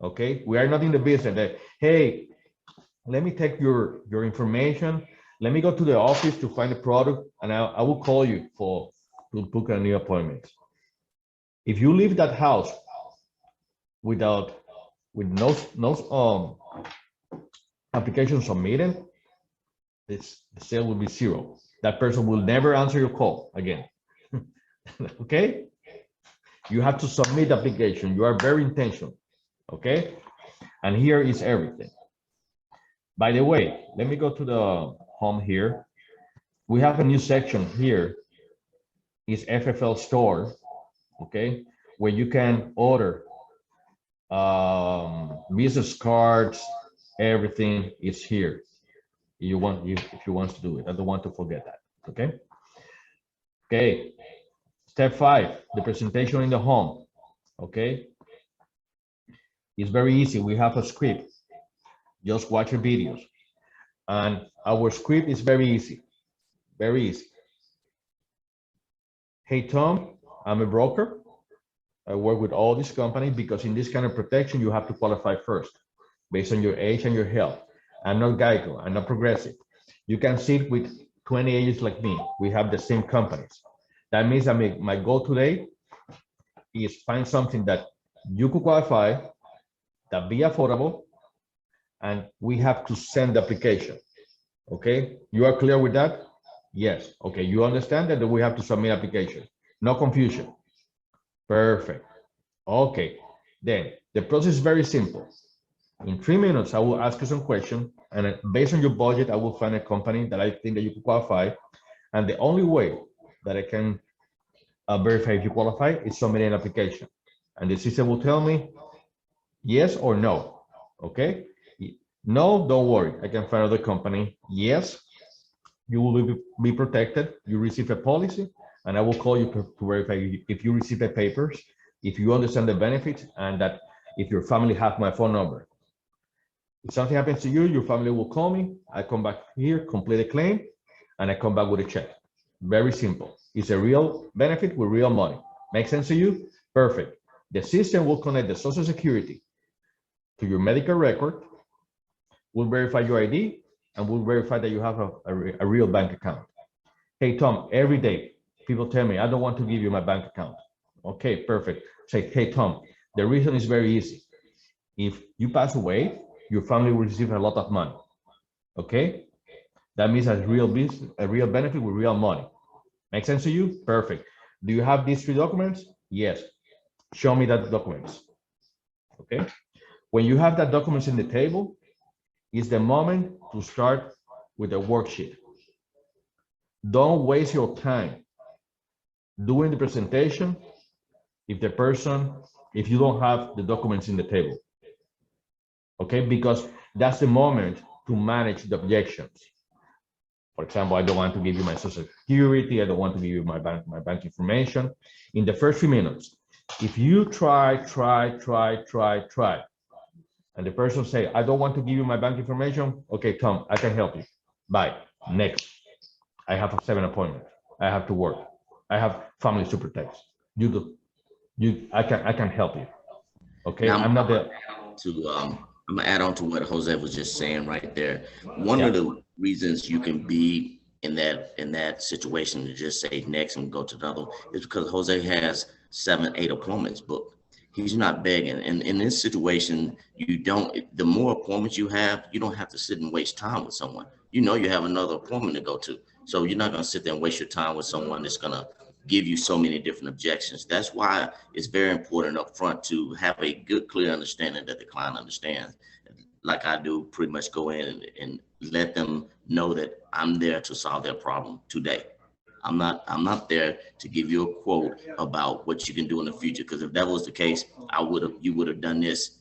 Speaker 1: Okay. We are not in the business that, hey, let me take your information. Let me go to the office to find a product, and I will call you to book a new appointment. If you leave that house with no application submitted, the sale will be zero. That person will never answer your call again. Okay? You have to submit the application. You are very intentional. Okay? And here is everything. By the way, let me go to the home here. We have a new section here. It's FFL store. Okay? Where you can order business cards, everything is here. If you want to do it. I don't want to forget that. Okay. Okay. Step 5, the presentation in the home. Okay. It's very easy. We have a script. Just watch the videos. And our script is very easy. Very easy. Hey, Tom, I'm a broker. I work with all these companies because in this kind of protection, you have to qualify first based on your age and your health. I'm not Geico. I'm not Progressive. You can sit with 20 agents like me. We have the same companies. That means my goal today is find something that you could qualify, that be affordable, and we have to send the application. Okay, you are clear with that? Yes. Okay, you understand that we have to submit application. No confusion. Perfect. Okay, then the process is very simple. In 3 minutes, I will ask you some questions, and based on your budget, I will find a company that I think that you could qualify. And the only way that I can verify if you qualify is submitting an application. And the system will tell me yes or no. Okay? No, don't worry. I can find another company. Yes, you will be protected. You receive a policy, and I will call you to verify if you receive the papers, if you understand the benefits, and that if your family have my phone number. If something happens to you, your family will call me. I come back here, complete a claim, and I come back with a check. Very simple. It's a real benefit with real money. Make sense to you? Perfect. The system will connect the Social Security to your medical record, will verify your ID, and will verify that you have a real bank account. Hey, Tom, every day people tell me, I don't want to give you my bank account. Okay, perfect. Say, hey, Tom, the reason is very easy. If you pass away, your family will receive a lot of money. Okay? That means a real business, a real benefit with real money. Make sense to you? Perfect. Do you have these 3 documents? Yes. Show me that documents. Okay? When you have that documents in the table, is the moment to start with the worksheet. Don't waste your time doing the presentation if you don't have the documents in the table. Okay, because that's the moment to manage the objections. For example, I don't want to give you my social security. I don't want to give you my bank information. In the first few minutes, if you try, and the person say, I don't want to give you my bank information. Okay, Tom, I can help you. Bye. Next. I have a 7 appointment. I have to work. I have family to protect. I can help you. Okay,
Speaker 2: Now,
Speaker 1: I'm not the.
Speaker 2: I'm gonna add on to what Jose was just saying right there. One of the reasons you can be in that situation to just say next and go to another is because Jose has 7, 8 appointments booked. He's not begging. And in this situation, the more appointments you have, you don't have to sit and waste time with someone. You know you have another appointment to go to. So you're not gonna sit there and waste your time with someone that's gonna give you so many different objections. That's why it's very important up front to have a good, clear understanding that the client understands. Like I do, pretty much go in and let them know that I'm there to solve their problem today. I'm not there to give you a quote about what you can do in the future. Because if that was the case, you would have done this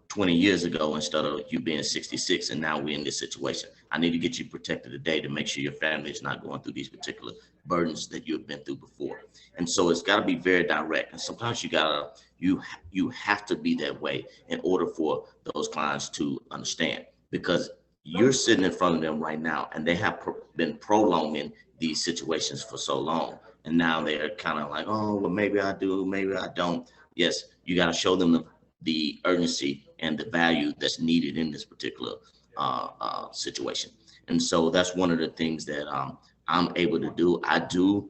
Speaker 2: 20 years ago instead of you being 66, and now we're in this situation. I need to get you protected today to make sure your family is not going through these particular burdens that you've been through before. And so it's got to be very direct. And sometimes you have to be that way in order for those clients to understand, because you're sitting in front of them right now and they have been prolonging these situations for so long. And now they're kind of like, oh, well, maybe I do, maybe I don't. Yes, you got to show them the urgency and the value that's needed in this particular situation. And so that's one of the things that I'm able to do. I do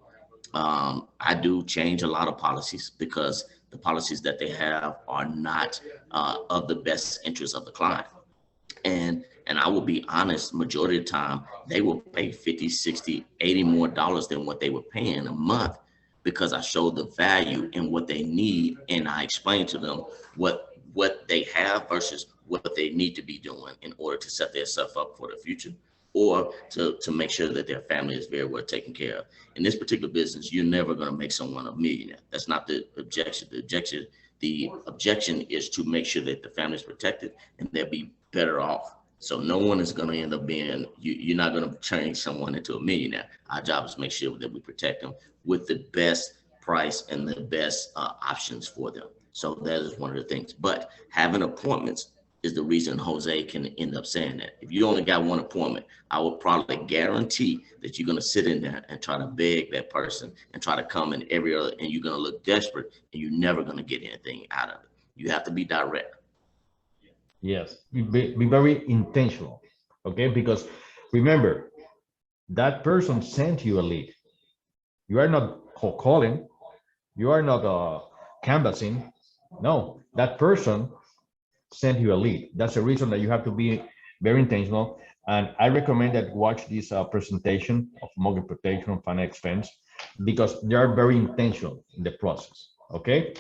Speaker 2: change a lot of policies because the policies that they have are not of the best interest of the client. And I will be honest, majority of the time, they will pay 50, 60, 80 more dollars than what they were paying a month, because I showed the value in what they need. And I explained to them what they have versus what they need to be doing in order to set themselves up for the future, or to make sure that their family is very well taken care of. In this particular business, you're never going to make someone a millionaire. That's not the objection. The objection is to make sure that the family is protected and they'll be better off. So no one is going to end up being, you're not going to change someone into a millionaire. Our job is to make sure that we protect them with the best price and the best options for them. So that is one of the things. But having appointments is the reason Jose can end up saying that. If you only got one appointment, I will probably guarantee that you're going to sit in there and try to beg that person and try to come in every other, and you're going to look desperate, and you're never going to get anything out of it. You have to be direct.
Speaker 1: Yes, be very intentional, okay? Because remember, that person sent you a lead. You are not calling, you are not canvassing. No, that person sent you a lead. That's the reason that you have to be very intentional. And I recommend that watch this presentation of mortgage protection and finance expense, because they are very intentional in the process, okay?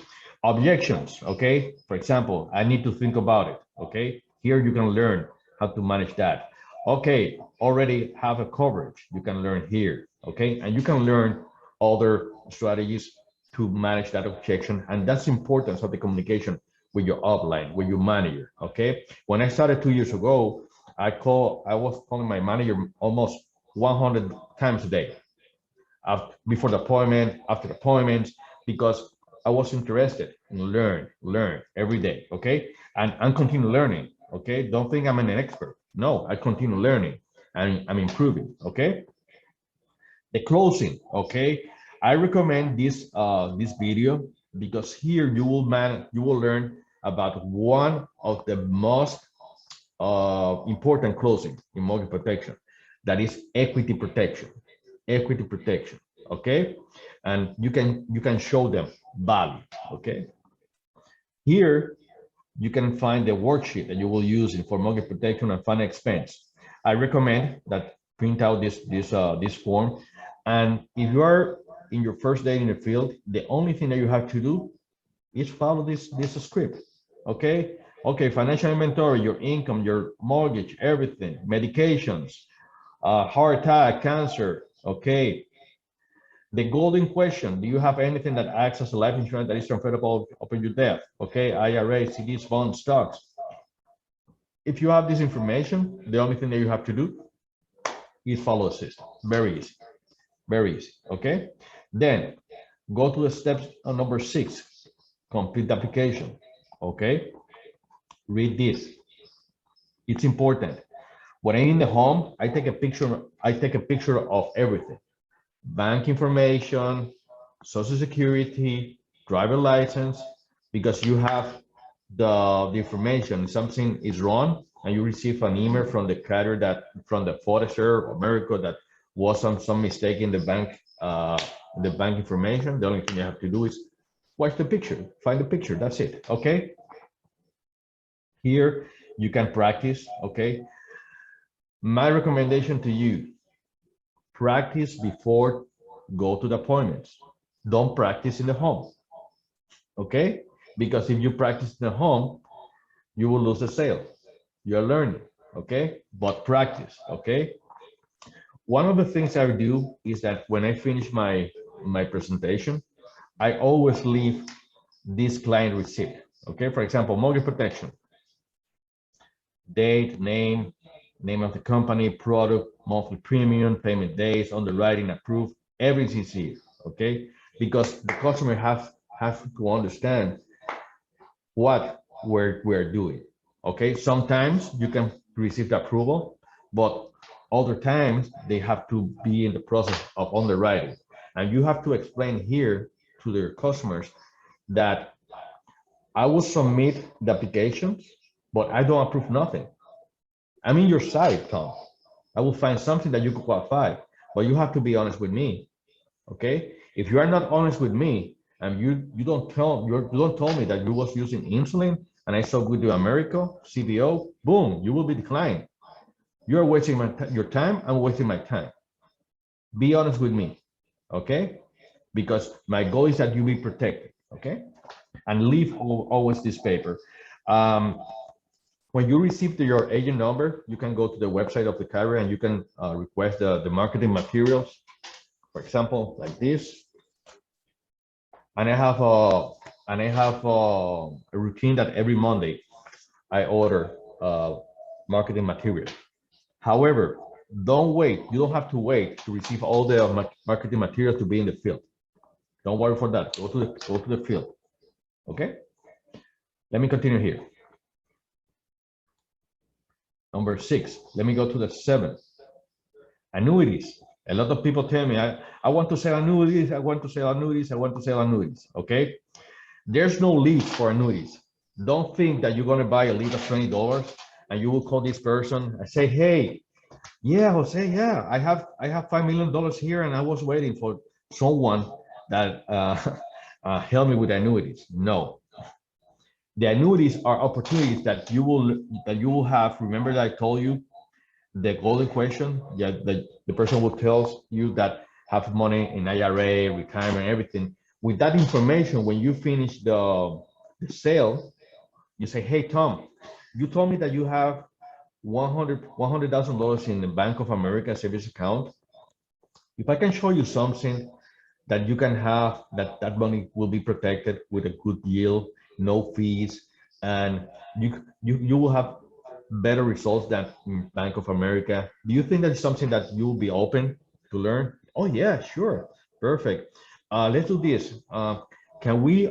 Speaker 1: Objections, okay? For example, I need to think about it, okay? Here you can learn how to manage that. Okay, already have a coverage, you can learn here, okay? And you can learn other strategies to manage that objection. And that's important of the communication with your upline, with your manager, okay? When I started 2 years ago, I was calling my manager almost 100 times a day, before the appointment, after the appointment, because I was interested in learn every day, okay? And continue learning, okay? Don't think I'm an expert. No, I continue learning and I'm improving, okay? The closing, okay? I recommend this video, because here you will learn about one of the most important closing in mortgage protection, that is equity protection. Equity protection, okay? And you can show them value, okay? Here you can find the worksheet that you will use for mortgage protection and finance expense. I recommend that print out this form, and if you are in your first day in the field, the only thing that you have to do is follow this script, okay? Okay, financial inventory, your income, your mortgage, everything, medications, heart attack, cancer. Okay. The golden question, do you have anything that acts as a life insurance that is transferable upon your death? Okay, IRA, CDs, bonds, stocks. If you have this information, the only thing that you have to do is follow the system. Very easy, very easy, okay? Then go to the steps on number 6, complete the application, okay? Read this, it's important. When I'm in the home, I take a picture of everything. Bank information, social security, driver license, because you have the information. Something is wrong and you receive an email from the carrier that from the Forester America that was some mistake in the bank information. The only thing you have to do is watch the picture, find the picture. That's it. Okay. Here you can practice. Okay. My recommendation to you: practice before go to the appointments. Don't practice in the home. Okay? Because if you practice in the home, you will lose the sale. You're learning, okay? But practice, okay? One of the things I do is that when I finish my presentation, I always leave this client receipt, okay? For example, mortgage protection, date, name of the company, product, monthly premium, payment days, underwriting, approved, everything's here, okay? Because the customer have to understand what we're doing, okay? Sometimes you can receive the approval, but other times they have to be in the process of underwriting. And you have to explain here to their customers that I will submit the applications, but I don't approve nothing. I'm in your side, Tom. I will find something that you could qualify, but you have to be honest with me, okay? If you are not honest with me and you don't tell me that you was using insulin and I saw with the America CBO, boom, you will be declined. You're wasting your time. I'm wasting my time. Be honest with me, okay? Because my goal is that you be protected, okay? And leave always this paper. When you receive your agent number, you can go to the website of the carrier and you can request the marketing materials, for example, like this. And I have a routine that every Monday I order marketing material. However, don't wait. You don't have to wait to receive all the marketing material to be in the field. Don't worry for that. Go to the field. Okay. Let me continue here. Number 6. Let me go to the 7. Annuities. A lot of people tell me, I want to sell annuities. I want to sell annuities. I want to sell annuities. Okay. There's no leads for annuities. Don't think that you're going to buy a lead of $20 and you will call this person and say, hey, yeah, Jose, yeah, I have $5 million here and I was waiting for someone that help me with annuities. No, the annuities are opportunities that you will have. Remember that I told you the golden question. Yeah, the person will tell you that have money in IRA, retirement, everything. With that information, when you finish the sale, you say, hey, Tom, you told me that you have $100,000 in the Bank of America savings account. If I can show you something that you can have, that money will be protected with a good yield, no fees, and you will have better results than in Bank of America. Do you think that's something that you will be open to learn? Oh yeah, sure, perfect. Let's do this. Can we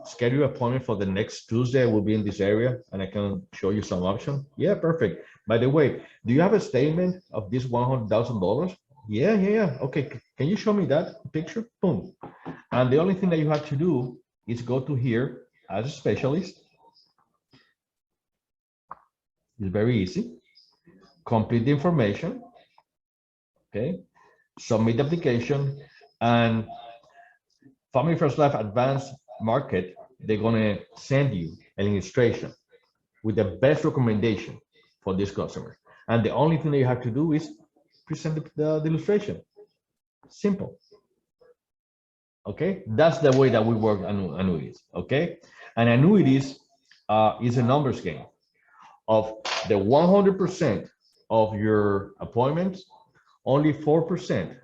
Speaker 1: schedule an appointment for the next Tuesday? I will be in this area and I can show you some options. Yeah, perfect. By the way, do you have a statement of this $100,000? Yeah. Okay, can you show me that picture? Boom. And the only thing that you have to do is go to here as a specialist. It's very easy. Complete the information. Okay. Submit the application, and Family First Life Advanced Market, they're gonna send you an illustration with the best recommendation for this customer. And the only thing that you have to do is present the illustration. Simple. Okay, that's the way that we work annuities. Okay, and annuities, is a numbers game. Of the 100% of your appointments, only 4%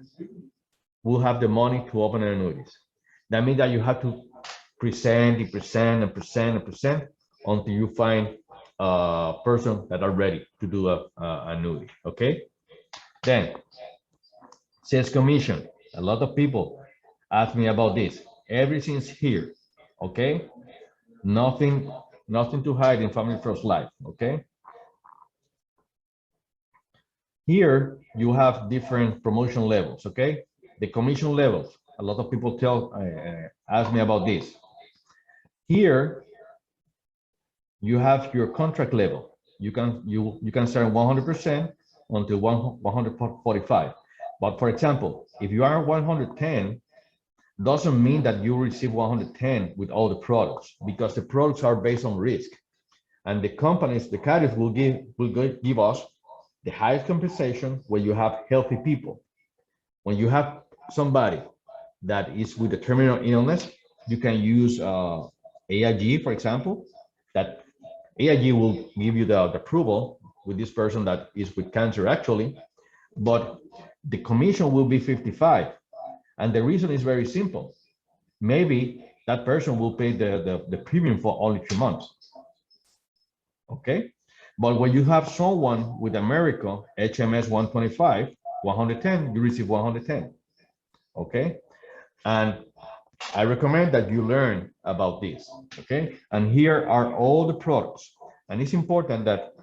Speaker 1: will have the money to open an annuities. That means that you have to present until you find a person that are ready to do a annuity. Okay. Then sales commission. A lot of people ask me about this. Everything's here. Okay. Nothing to hide in Family First Life. Okay. Here you have different promotion levels. Okay. The commission levels. A lot of people ask me about this. Here you have your contract level. You can start 100% until 145. But for example, if you are 110, doesn't mean that you receive 110 with all the products, because the products are based on risk, and the companies, the carriers will give us the highest compensation when you have healthy people. When you have somebody that is with a terminal illness, you can use AIG, for example. That AIG will give you the approval with this person that is with cancer actually, but the commission will be 55. And the reason is very simple. Maybe that person will pay the premium for only 3 months. Okay. But when you have someone with America, HMS 125, 110, you receive 110. Okay. And I recommend that you learn about this. Okay. And here are all the products. And it's important that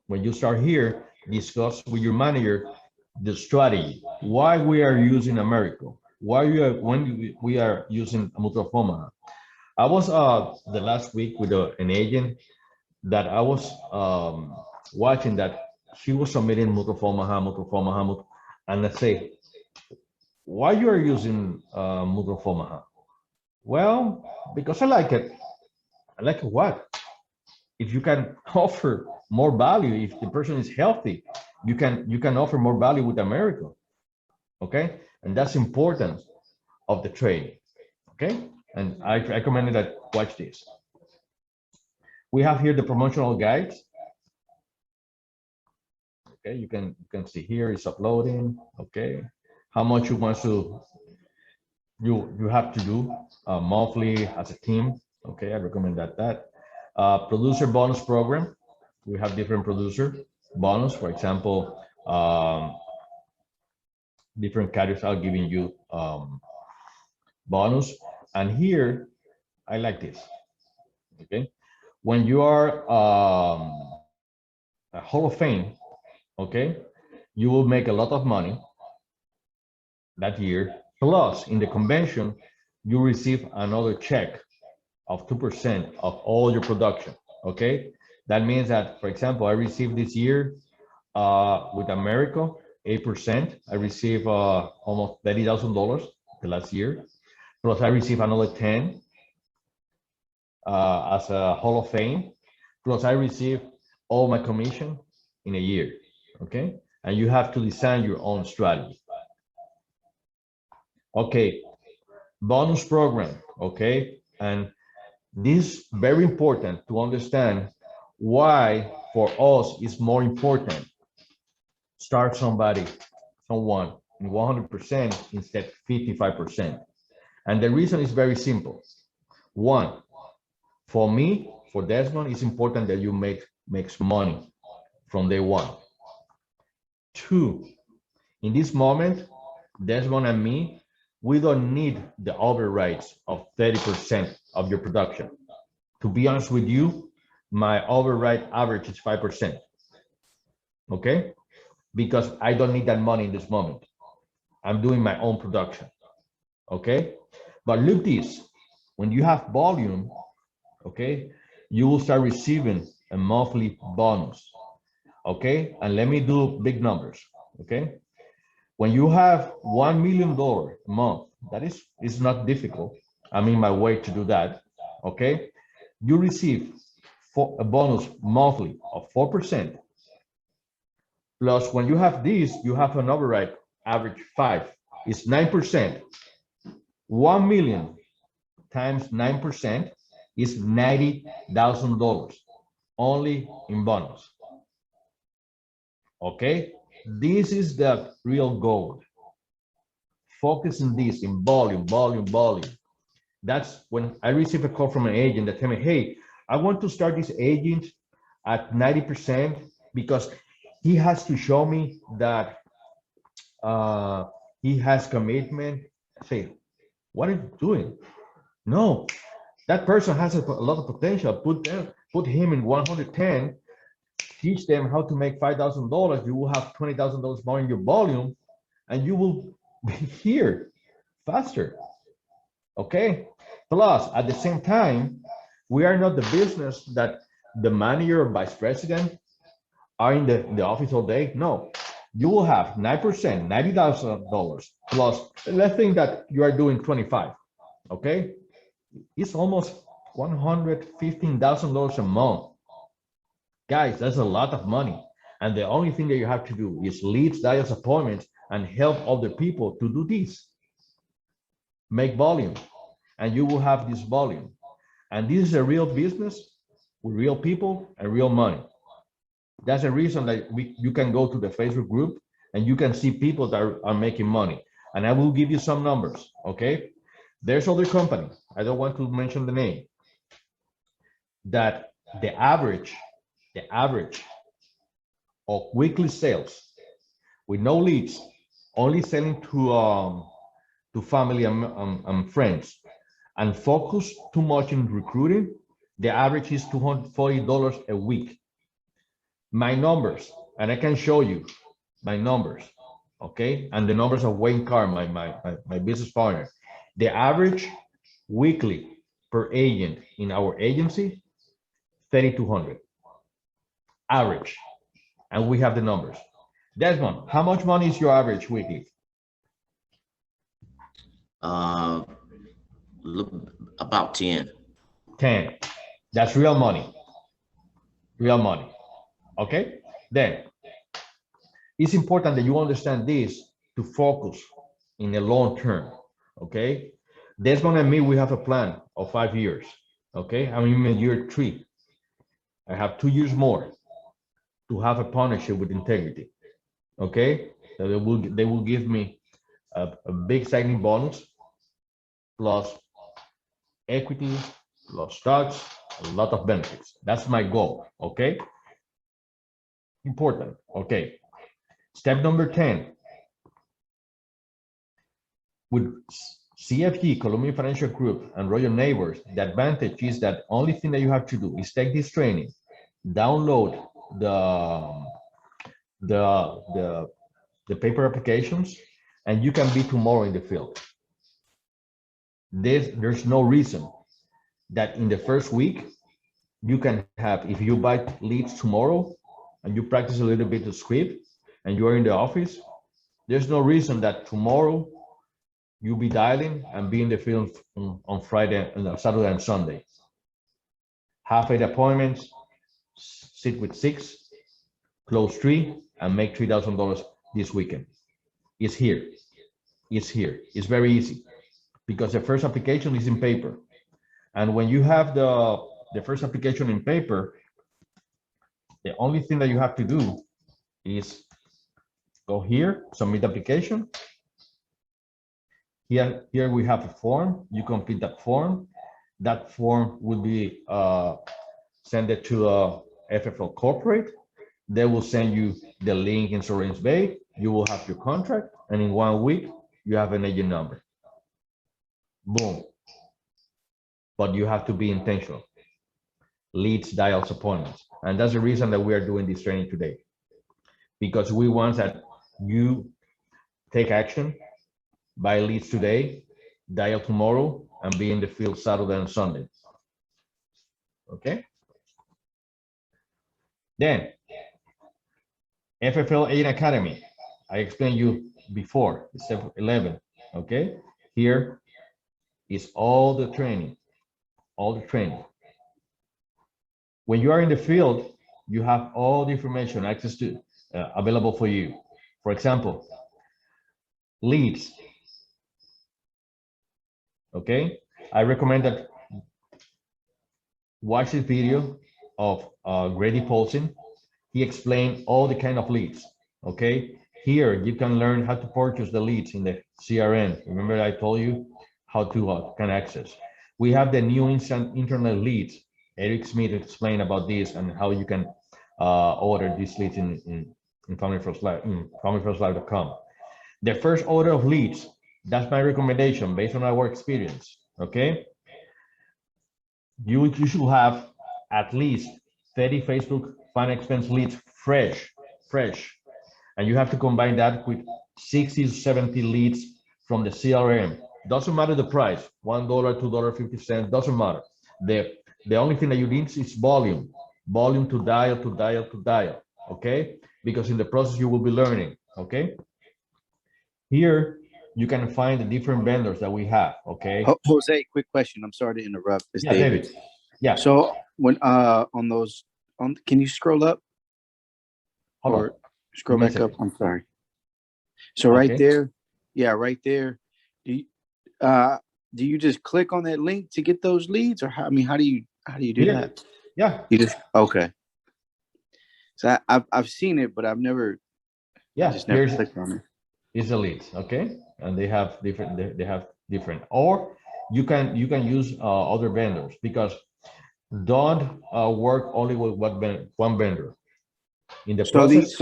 Speaker 1: when you start here, discuss with your manager the strategy, why we are using America, when we are using Mutual of Omaha. I was the last week with an agent that I was watching, that she was submitting Mutual of Omaha, and I say, why you are using Mutual of Omaha? Well, because I like it. I like it what? If you can offer more value, if the person is healthy, you can offer more value with America. Okay, and that's important of the trade. Okay, and I recommend that watch this. We have here the promotional guides. Okay, you can see here it's uploading. Okay, how much you want to you have to do monthly as a team. Okay, I recommend that. Producer bonus program. We have different producer bonus. For example, different carriers are giving you bonus. And here, I like this. Okay, when you are a Hall of Fame, okay, you will make a lot of money that year. Plus, in the convention, you receive another check of 2% of all your production. Okay, that means that, for example, I received this year with America 8%. I received almost $30,000 the last year. Plus, I received another 10 as a Hall of Fame. Plus, I received all my commission in a year. Okay, and you have to design your own strategy. Okay, bonus program. Okay, and this is very important to understand why for us it's more important start someone in 100% instead 55%. And the reason is very simple. One, for me, for Desmond, it's important that you makes money from day one. Two, in this moment, Desmond and me, we don't need the overrides of 30% of your production. To be honest with you, my override average is 5%. Okay? Because I don't need that money in this moment. I'm doing my own production. Okay? But look this, when you have volume, okay, you will start receiving a monthly bonus. Okay? And let me do big numbers. Okay? When you have $1 million a month, that is not difficult. I'm in my way to do that. Okay? You receive a bonus monthly of 4%. Plus, when you have this, you have an override average 5. It's 9%. 1 million times 9%. is $90,000 only in bonus. Okay, this is the real goal. Focus on this, in volume, volume, volume. That's when I receive a call from an agent that tell me, hey, I want to start this agent at 90% because he has to show me that he has commitment. I say, what are you doing? No, that person has a lot of potential. Put him in 110, teach them how to make $5,000. You will have $20,000 more in your volume, and you will be here faster. Okay. Plus, at the same time, we are not the business that the manager or vice president are in the office all day. No, you will have 9%, $90,000 plus. Let's think that you are doing 25. Okay, it's almost $115,000 a month. Guys, that's a lot of money. And the only thing that you have to do is leads, dials, appointments, and help other people to do this. Make volume, and you will have this volume. And this is a real business with real people and real money. That's the reason that you can go to the Facebook group and you can see people that are making money. And I will give you some numbers, okay? There's other companies, I don't want to mention the name, that the average of weekly sales with no leads, only selling to family and friends, and focus too much in recruiting, the average is $240 a week. My numbers, and I can show you my numbers, okay? And the numbers of Wayne Carr, my business partner. The average weekly per agent in our agency, 3,200. Average. And we have the numbers. Desmond, how much money is your average weekly?
Speaker 2: About 10.
Speaker 1: 10. That's real money. Real money. Okay? Then it's important that you understand this to focus in the long term. Okay? Desmond and me, we have a plan of 5 years. Okay? I'm in year 3. I have 2 years more to have a partnership with integrity. Okay? So they will give me a big signing bonus plus equity plus stocks, a lot of benefits. That's my goal. Okay? Important. Okay. Step number 10. With CFG, Columbia Financial Group, and Royal Neighbors, the advantage is that only thing that you have to do is take this training, download the paper applications, and you can be tomorrow in the field. There's no reason that in the first week you can have, if you buy leads tomorrow and you practice a little bit of script and you are in the office, there's no reason that tomorrow you'll be dialing and be in the field on Friday, Saturday and Sunday. Have 8 appointments, sit with 6, close 3, and make $3,000 this weekend. It's here. It's here. It's very easy because the first application is in paper. And when you have the first application in paper, the only thing that you have to do is go here, submit the application. Here we have a form. You complete that form. That form will be sent it to FFL Corporate. They will send you the link in Insurance Bay. You will have your contract, and in 1 week, you have an agent number. Boom. But you have to be intentional. Leads, dials, appointments. And that's the reason that we are doing this training today. Because we want that you take action, buy leads today, dial tomorrow, and be in the field Saturday and Sunday. Okay? Then, FFL Agent Academy. I explained you before, step 11. Okay? Here is all the training. All the training. When you are in the field, you have all the information access to available for you. For example, leads. Okay, I recommend that watch this video of Grady Paulson. He explained all the kind of leads. Okay, here you can learn how to purchase the leads in the CRM. Remember I told you how to can access. We have the new instant internet leads. Eric Smith explained about this and how you can order these leads in Family First Life, in familyfirstlife.com. The first order of leads, that's my recommendation based on our experience. Okay, you should have at least 30 Facebook fan expense leads fresh, and you have to combine that with 60 to 70 leads from the CRM. Doesn't matter the price, $1, $2, 50 cents, doesn't matter. The only thing that you need is volume to dial, okay? Because in the process you will be learning, okay? Here you can find the different vendors that we have, okay?
Speaker 3: Jose, quick question. I'm sorry to interrupt. It's
Speaker 1: Yeah, David. Yeah.
Speaker 3: So when on those can you scroll up?
Speaker 1: Hold
Speaker 3: or
Speaker 1: on.
Speaker 3: scroll back up? I'm sorry. So right
Speaker 1: Okay.
Speaker 3: there, yeah, right there. Do you just click on that link to get those leads, or how? I mean, how do you do that?
Speaker 1: Yeah.
Speaker 3: You just okay. So I've seen it, but I've never.
Speaker 1: Yeah.
Speaker 3: I just never clicked on it.
Speaker 1: Is the leads, okay? And they have different. Or you can use other vendors, because don't work only with one vendor. In the process.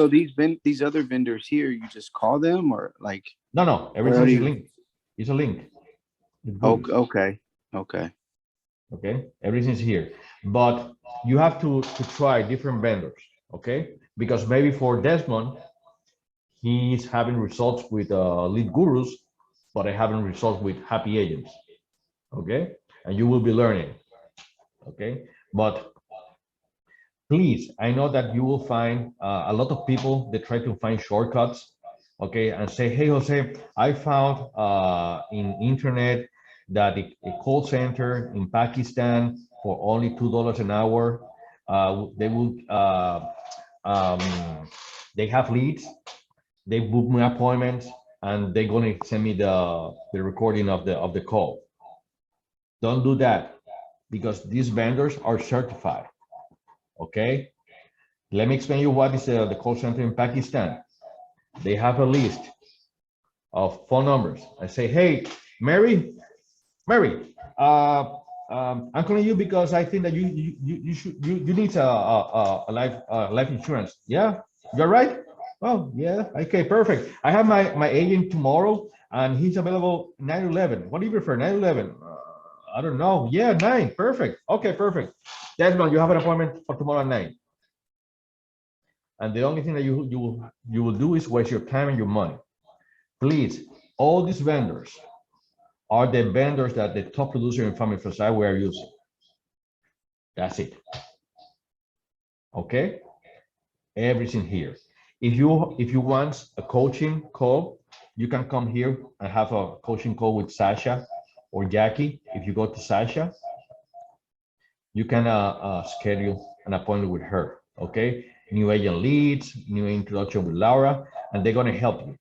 Speaker 3: These other vendors here, you just call them, or like?
Speaker 1: No, everything is a link. It's a link.
Speaker 3: Okay.
Speaker 1: Okay, everything's here, but you have to try different vendors, okay? Because maybe for Desmond, he's having results with lead gurus, but I haven't results with happy agents, okay? And you will be learning, okay? But please, I know that you will find a lot of people that try to find shortcuts, okay, and say, hey, Jose, I found in internet that a call center in Pakistan for only $2 an hour, they will, they have leads, they book me appointments, and they're going to send me the recording of the call. Don't do that, because these vendors are certified. Okay, let me explain you what is the call center in Pakistan. They have a list of phone numbers. I say, hey, Mary, I'm calling you because I think that you need a life insurance. Yeah, you're right. Oh yeah, okay, perfect. I have my agent tomorrow, and he's available 9/11. What do you prefer, 9/11? I don't know. Yeah, 9. Perfect. Okay, perfect. Desmond, you have an appointment for tomorrow at 9. And the only thing that you will do is waste your time and your money. Please, all these vendors are the vendors that the top producer in Family First Life were using. That's it. Okay? Everything here. If you want a coaching call, you can come here and have a coaching call with Sasha or Jackie. If you go to Sasha, you can schedule an appointment with her. Okay? New agent leads, new introduction with Laura, and they're going to help you.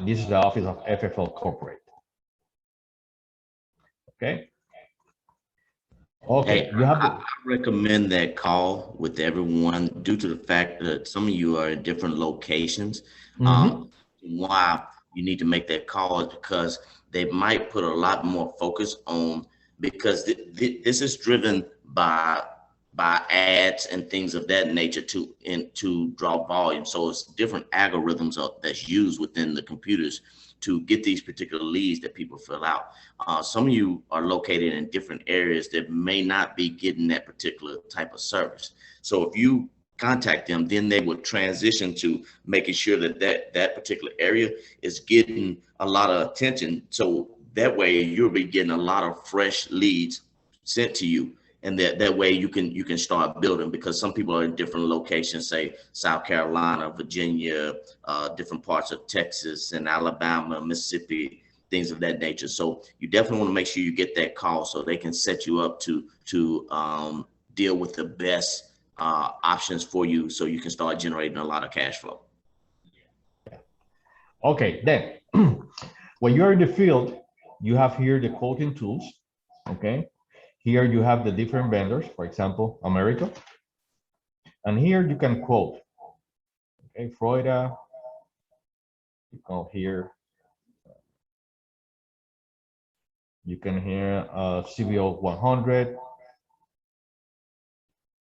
Speaker 1: This is the office of FFL Corporate. Okay. Okay.
Speaker 2: Hey, I recommend that call with everyone due to the fact that some of you are in different locations. Why you need to make that call is because they might put a lot more focus on, because this is driven by ads and things of that nature to draw volume. So it's different algorithms that's used within the computers to get these particular leads that people fill out. Some of you are located in different areas that may not be getting that particular type of service. So if you contact them, then they would transition to making sure that particular area is getting a lot of attention. So that way you'll be getting a lot of fresh leads sent to you. And that way you can start building, because some people are in different locations, say South Carolina, Virginia, different parts of Texas and Alabama, Mississippi, things of that nature. So you definitely want to make sure you get that call so they can set you up to deal with the best options for you, so you can start generating a lot of cash flow.
Speaker 1: Okay, then when you're in the field, you have here the quoting tools. Okay, Here you have the different vendors, for example, America. And here you can quote, okay, Florida, you go here. You can hear CBO 100,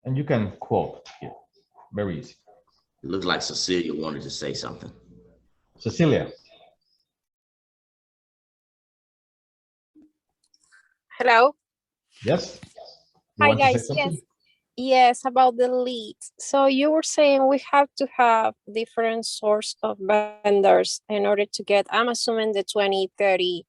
Speaker 1: and you can quote here, very easy.
Speaker 2: It looks like Cecilia wanted to say something.
Speaker 1: Cecilia.
Speaker 4: Hello.
Speaker 1: Yes. You
Speaker 4: Hi
Speaker 1: want to say
Speaker 4: guys.
Speaker 1: something?
Speaker 4: Yes, about the leads. So you were saying we have to have different source of vendors in order to get, I'm assuming, the 20, 30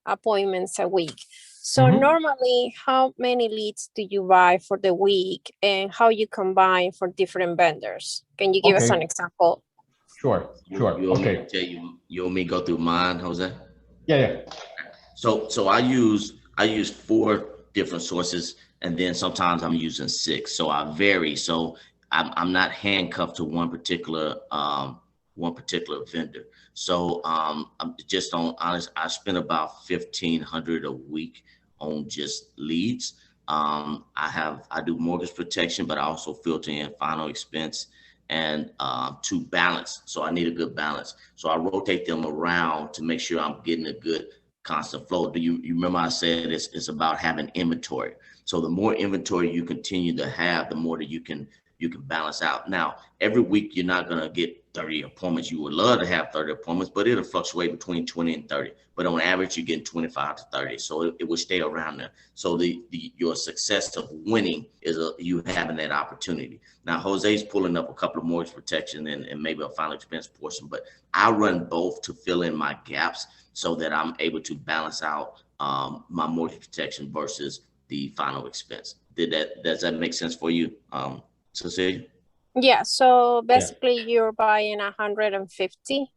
Speaker 4: appointments a week. So normally, how many leads do you buy for the week and how you combine for different vendors? Can you give us an example?
Speaker 1: Sure.
Speaker 2: You want me to tell you, you want me to go through mine, Jose?
Speaker 1: Yeah.
Speaker 2: So I use 4 different sources, and then sometimes I'm using 6. So I vary. So I'm not handcuffed to one particular vendor. So I'm just on honest. I spend about $1,500 a week on just leads. I do mortgage protection, but I also filter in final expense and to balance. So I need a good balance. So I rotate them around to make sure I'm getting a good constant flow. Do you remember I said it's about having inventory? So the more inventory you continue to have, the more that you can balance out. Now, every week you're not gonna get 30 appointments. You would love to have 30 appointments, but it'll fluctuate between 20 and 30. But on average, you're getting 25 to 30. So it will stay around there. So your success of winning is you having that opportunity. Now, Jose's pulling up a couple of mortgage protection and maybe a final expense portion, but I run both to fill in my gaps so that I'm able to balance out my mortgage protection versus the final expense. Does that make sense for you, Cecilia?
Speaker 4: Yeah, so basically you're buying 150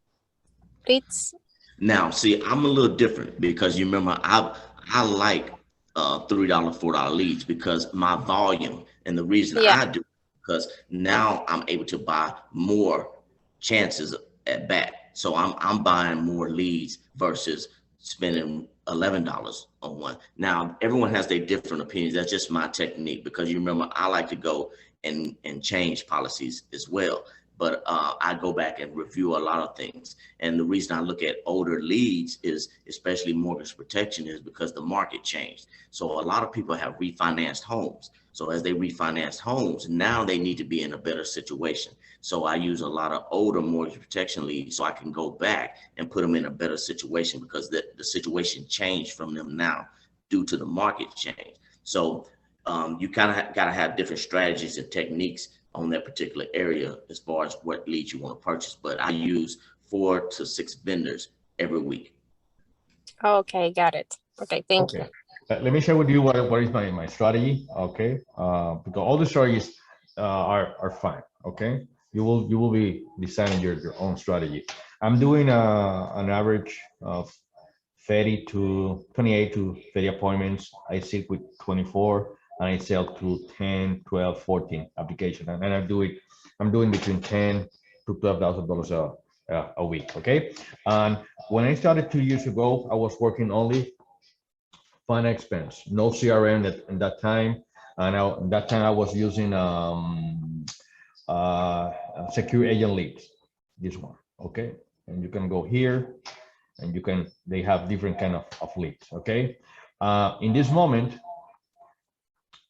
Speaker 4: leads.
Speaker 2: Now, see, I'm a little different because you remember I like $3, $4 leads because my volume, and the reason I do because now I'm able to buy more chances at bat. So I'm buying more leads versus spending $11 on one. Now, everyone has their different opinions. That's just my technique because you remember I like to go and change policies as well. But I go back and review a lot of things. And the reason I look at older leads is, especially mortgage protection, is because the market changed. So a lot of people have refinanced homes. So as they refinance homes, now they need to be in a better situation. So I use a lot of older mortgage protection leads so I can go back and put them in a better situation because the situation changed from them now due to the market change. So you kind of got to have different strategies and techniques on that particular area as far as what leads you want to purchase. But I use 4 to 6 vendors every week.
Speaker 4: Okay, got it. Okay, thank you.
Speaker 1: Let me share with you what is my strategy. Okay, because all the strategies are fine. Okay, you will be designing your own strategy. I'm doing an average of 30 to 28 to 30 appointments. I sit with 24 and I sell to 10, 12, 14 applications. And I'm doing between 10 to $12,000 a week. Okay. And when I started 2 years ago, I was working only final expense, no CRM at that time. And at that time I was using secure agent leads, this one. Okay. And you can go here and they have different kind of leads. Okay. In this moment,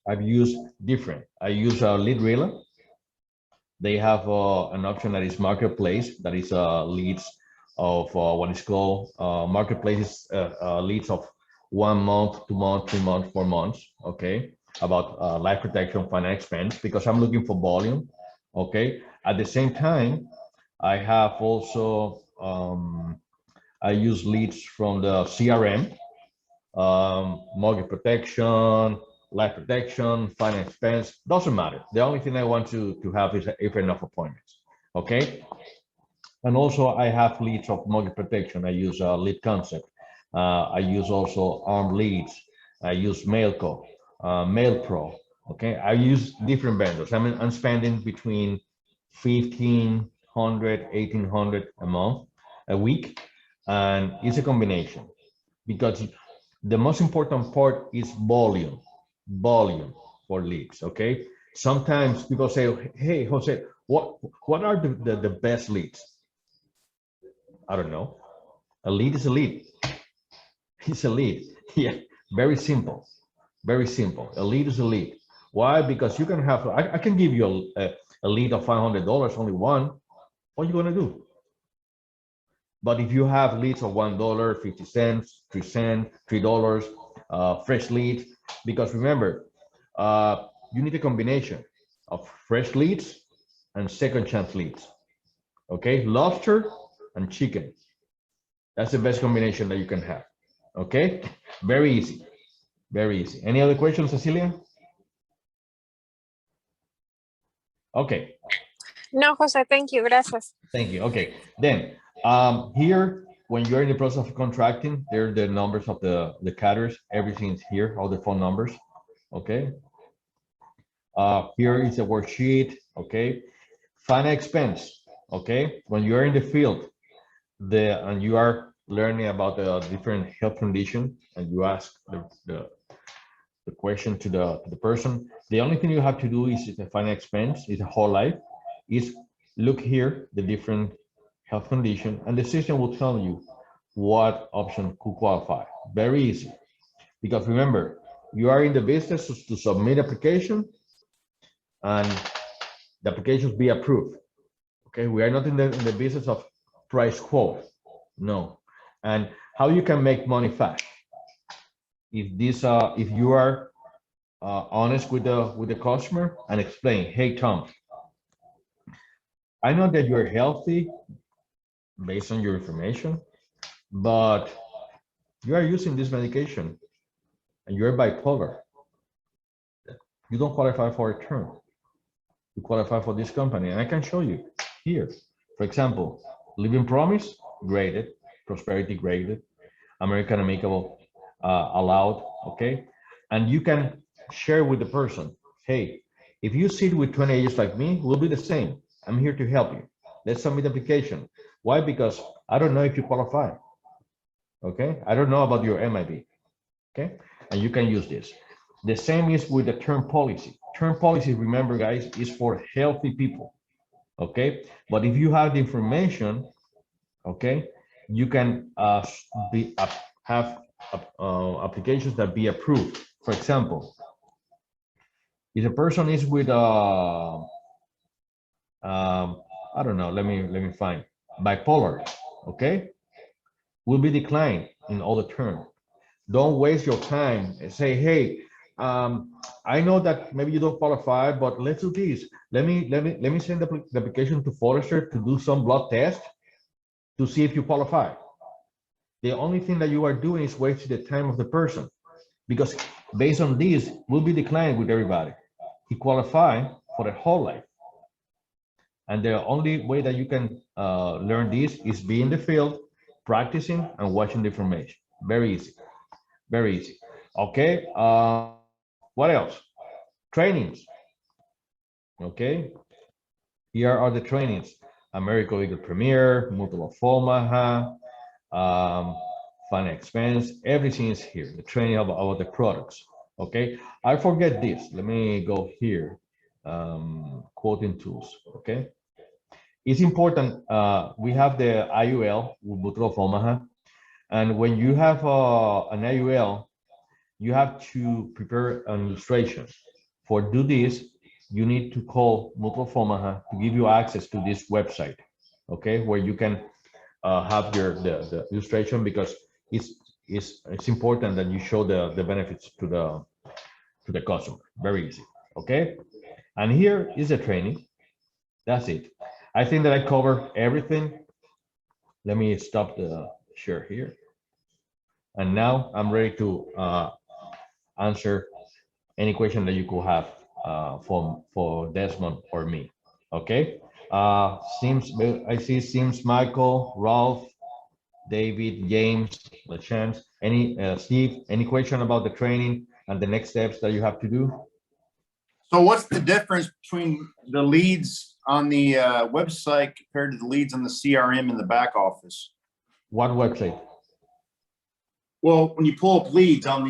Speaker 1: I've used different. I use a lead reeler. They have an option that is marketplace, that is leads of what is called marketplaces, leads of 1 month, 2 months, 3 months, 4 months. Okay, about life protection, finance expense, because I'm looking for volume. Okay, at the same time, I have also I use leads from the CRM, mortgage protection, life protection, finance expense, doesn't matter. The only thing I want to have is if enough appointments. Okay. And also I have leads of mortgage protection. I use lead concept. I use also armed leads. I use Mailco, Mail Pro. Okay. I use different vendors. I'm spending between 1,500, 1,800 a week. And it's a combination because the most important part is volume. volume for leads. Okay. Sometimes people say, hey, Jose, what are the best leads? I don't know. A lead is a lead. It's a lead. Yeah, very simple. Very simple. A lead is a lead. Why? Because you can have, I can give you a lead of $500, only one. What are you going to do? But if you have leads of $1, 50 cents, 3 cents, $3, fresh leads, because remember, you need a combination of fresh leads and second chance leads. Okay, lobster and chicken. That's the best combination that you can have. Okay, very easy, very easy. Any other questions, Cecilia? Okay.
Speaker 4: No, Jose, thank you. Gracias.
Speaker 1: Thank you. Okay, then here, when you're in the process of contracting, there are the numbers of the cutters. Everything is here, all the phone numbers. Okay. Here is a worksheet. Okay. Final expense. Okay. When you're in the field, and you are learning about the different health condition, and you ask the question to the person, the only thing you have to do is the final expense, is a whole life, is look here, the different health condition, and the system will tell you what option could qualify. Very easy. Because remember, you are in the business to submit application and the applications be approved. Okay, we are not in the business of price quote. No. And how you can make money fast? If you are honest with the customer and explain, hey Tom, I know that you're healthy based on your information, but you are using this medication and you're bipolar. You don't qualify for a term. You qualify for this company, and I can show you here. For example, Living Promise, graded, Prosperity graded, American Amicable allowed, okay? And you can share with the person, hey, if you sit with 20 agents like me, we'll be the same. I'm here to help you. Let's submit the application. Why? Because I don't know if you qualify. Okay, I don't know about your MIB. Okay, and you can use this. The same is with the term policy. Term policy, remember guys, is for healthy people. Okay, but if you have the information, okay, you can have applications that be approved. For example, if a person is with I don't know, let me find bipolar, okay, will be declined in all the terms. Don't waste your time and say, hey, I know that maybe you don't qualify, but let's do this. Let me send the application to Forrester to do some blood test to see if you qualify. The only thing that you are doing is wasting the time of the person, because based on this, will be declined with everybody. He qualified for the whole life. And the only way that you can learn this is be in the field, practicing and watching the information. Very easy, very easy. Okay, what else? Trainings. Okay, here are the trainings. American Eagle Premier, Multiple Omaha, Fun Expense, everything is here. The training about the products. Okay, I forget this. Let me go here. Quoting tools. Okay, it's important. We have the IUL with Multiple Omaha, and when you have an IUL, you have to prepare an illustration. For do this, you need to call Multiple Omaha to give you access to this website, okay, where you can have the illustration, because it's important that you show the benefits to the customer. Very easy, okay. And here is the training. That's it. I think that I covered everything. Let me stop the share here. And now I'm ready to answer any question that you could have for Desmond or me. Okay. I see Sims, Michael, Ralph, David, James, LaChance. Steve, any question about the training and the next steps that you have to do?
Speaker 5: So what's the difference between the leads on the website compared to the leads on the CRM in the back office?
Speaker 1: What website?
Speaker 5: Well, when you pull up leads on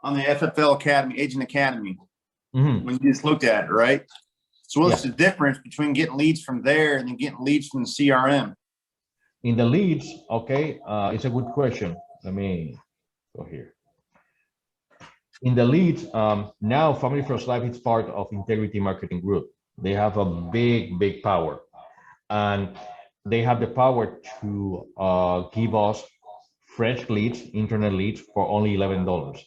Speaker 5: on the FFL Academy, Agent Academy,
Speaker 1: Mhm.
Speaker 5: when you just looked at it, right? So what's
Speaker 1: Yeah.
Speaker 5: the difference between getting leads from there and then getting leads from the CRM?
Speaker 1: In the leads, okay, it's a good question. Let me go here. In the leads, now Family First Life is part of Integrity Marketing Group. They have a big power, and they have the power to give us fresh leads, internet leads for only $11.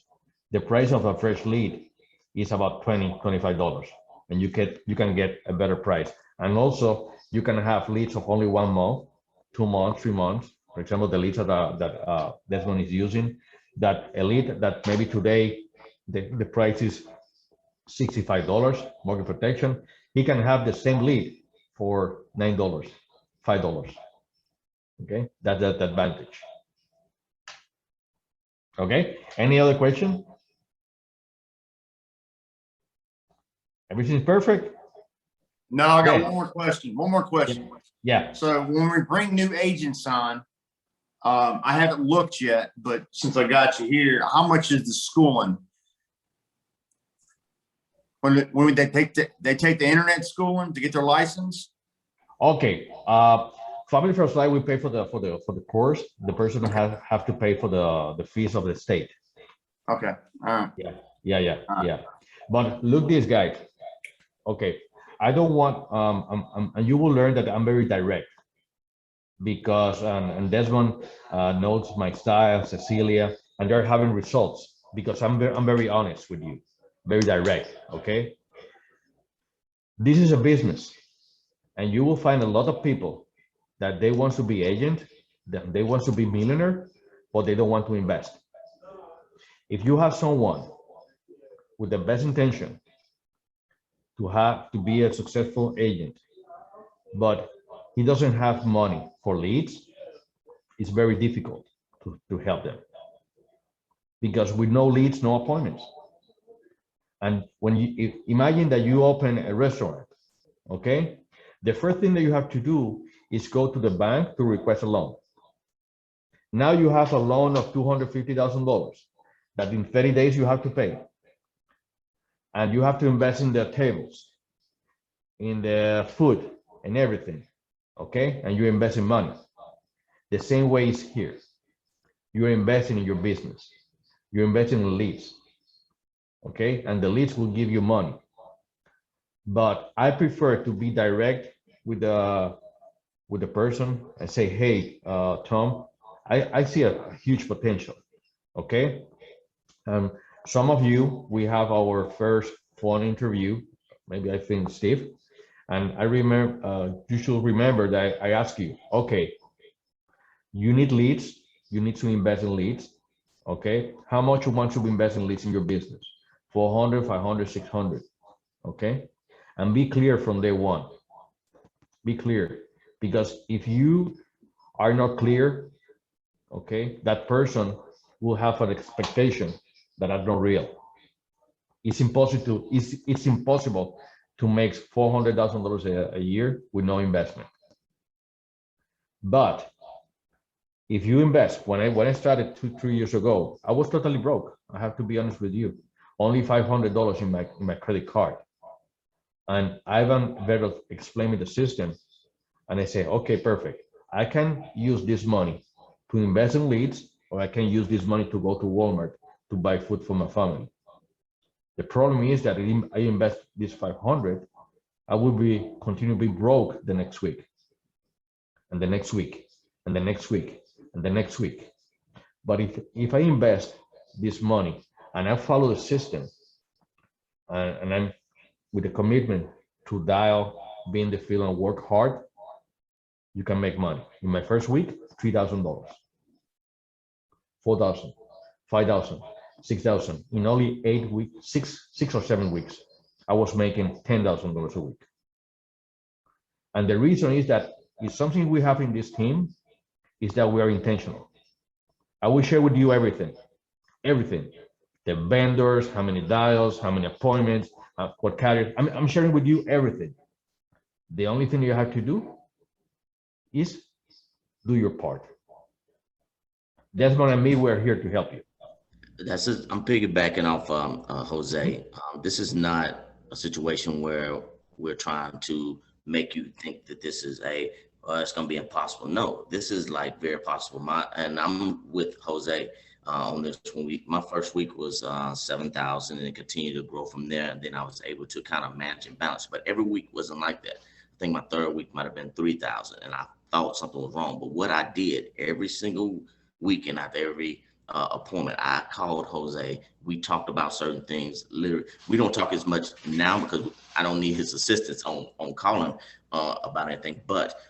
Speaker 1: The price of a fresh lead is about $25, and you can get a better price. And also you can have leads of only 1 month, 2 months, 3 months. For example, the leads that Desmond is using, that a lead that maybe today the price is $65 mortgage protection, he can have the same lead for $9, $5. Okay, that's the advantage. Okay, any other question? Everything's perfect?
Speaker 5: No, I got
Speaker 1: Okay.
Speaker 5: one more question. One more question.
Speaker 1: Yeah.
Speaker 5: So when we bring new agents on, I haven't looked yet, but since I got you here, how much is the schooling? When they take the internet schooling to get their license?
Speaker 1: Okay. Family First Life, we pay for the course. The person have to pay for the fees of the state.
Speaker 5: Okay. All right.
Speaker 1: Yeah. But look, this guy. Okay, I don't want and you will learn that I'm very direct, because and Desmond knows my style, Cecilia, and they're having results because I'm very honest with you, very direct. Okay, this is a business, and you will find a lot of people that they want to be agent, that they want to be millionaire, but they don't want to invest. If you have someone with the best intention to be a successful agent, but he doesn't have money for leads, it's very difficult to help them, because with no leads, no appointments. And when you imagine that you open a restaurant, okay, the first thing that you have to do is go to the bank to request a loan. Now you have a loan of $250,000 that in 30 days you have to pay, and you have to invest in the tables, in the food, and everything. Okay, and you invest in money. The same way is here. You're investing in your business. You're investing in leads. Okay, and the leads will give you money. But I prefer to be direct with the person and say, hey, Tom, I see a huge potential. Okay, some of you, we have our first phone interview. Maybe I think Steve. And I remember, you should remember that I asked you, okay, you need leads, you need to invest in leads, okay? How much you want to invest in leads in your business? 400, 500, 600, okay? And be clear from day one. Be clear, because if you are not clear, okay, that person will have an expectation that are not real. It's impossible to make $400,000 a year with no investment. But if you invest, when I started 2-3 years ago, I was totally broke. I have to be honest with you. Only $500 in my credit card. And Ivan Verov explained me the system, and I say, okay, perfect. I can use this money to invest in leads, or I can use this money to go to Walmart to buy food for my family. The problem is that if I invest this 500, I will continue to be broke the next week, and the next week, and the next week, and the next week. But if I invest this money and I follow the system, and I'm with a commitment to dial, be in the field, and work hard, you can make money. In my first week, $3,000, $4,000, $5,000, $6,000. In only 8 weeks, six or 7 weeks, I was making $10,000 a week. And the reason is that it's something we have in this team is that we are intentional. I will share with you everything. The vendors, how many dials, how many appointments, what carrier. I'm sharing with you everything. The only thing you have to do is do your part. Desmond and me, we're here to help you.
Speaker 2: I'm piggybacking off Jose. This is not a situation where we're trying to make you think that this is it's going to be impossible. No, this is like very possible. And I'm with Jose on this one week. My first week was 7,000 and it continued to grow from there. And then I was able to kind of manage and balance, but every week wasn't like that. I think my third week might've been 3,000 and I thought something was wrong. But what I did every single week and after every appointment, I called Jose. We talked about certain things. Literally, we don't talk as much now because I don't need his assistance on calling about anything. But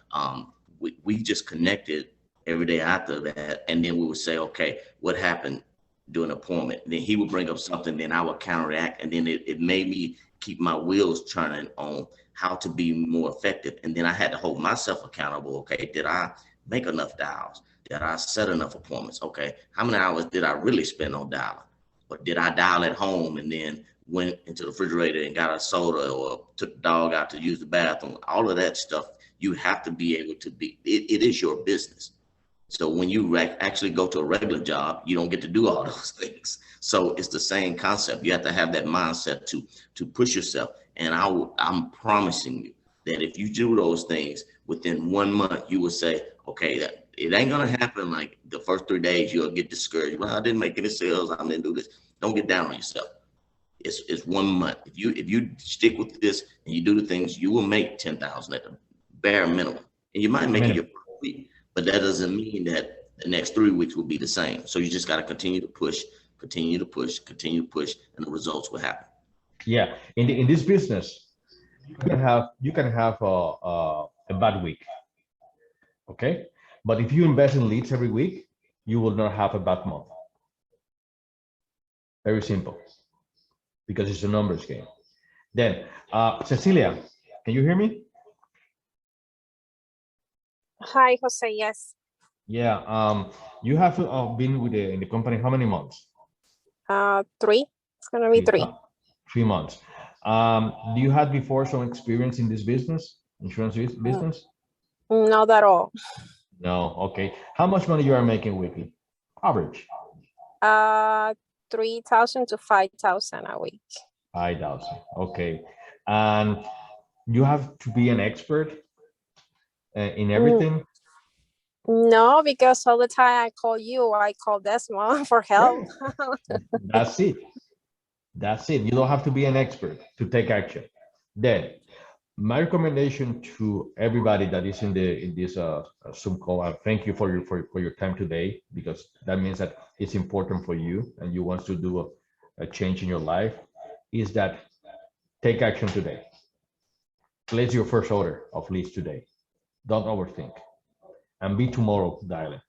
Speaker 2: we just connected every day after that, and then we would say, okay, what happened during the appointment? Then he would bring up something, then I would counteract, and then it made me keep my wheels turning on how to be more effective. And then I had to hold myself accountable. Okay, did I make enough dials? Did I set enough appointments? Okay, how many hours did I really spend on dialing? Or did I dial at home and then went into the refrigerator and got a soda or took the dog out to use the bathroom? All of that stuff, you have to be able to be, it is your business. So when you actually go to a regular job, you don't get to do all those things. So it's the same concept. You have to have that mindset to push yourself. And I'm promising you that if you do those things within 1 month, you will say, okay, it ain't gonna happen like the first 3 days. You'll get discouraged. Well, I didn't make any sales. I didn't do this. Don't get down on yourself. It's 1 month. If you stick with this and you do the things, you will make 10,000 at the bare minimum, and you might make it your first week. But that doesn't mean that the next 3 weeks will be the same. So you just got to continue to push, continue to push, continue to push, and the results will happen.
Speaker 1: Yeah, in this business, you can have a bad week, okay? But if you invest in leads every week, you will not have a bad month. Very simple, because it's a numbers game. Then, Cecilia, can you hear me?
Speaker 4: Hi, Jose. Yes.
Speaker 1: Yeah. You have been with in the company how many months?
Speaker 4: 3. It's gonna be 3.
Speaker 1: 3 months. Do you had before some experience in this business, insurance business?
Speaker 4: Not at all.
Speaker 1: No. Okay. How much money you are making weekly? Average.
Speaker 4: 3,000 to 5,000 a week.
Speaker 1: 5,000. Okay. And you have to be an expert in everything.
Speaker 4: No, because all the time I call you, I call Desmond for help.
Speaker 1: Yeah. That's it. That's it. You don't have to be an expert to take action. Then, my recommendation to everybody that is in this Zoom call, thank you for your time today, because that means that it's important for you and you want to do a change in your life, is that take action today. Place your first order of leads today. Don't overthink, and be tomorrow dialing,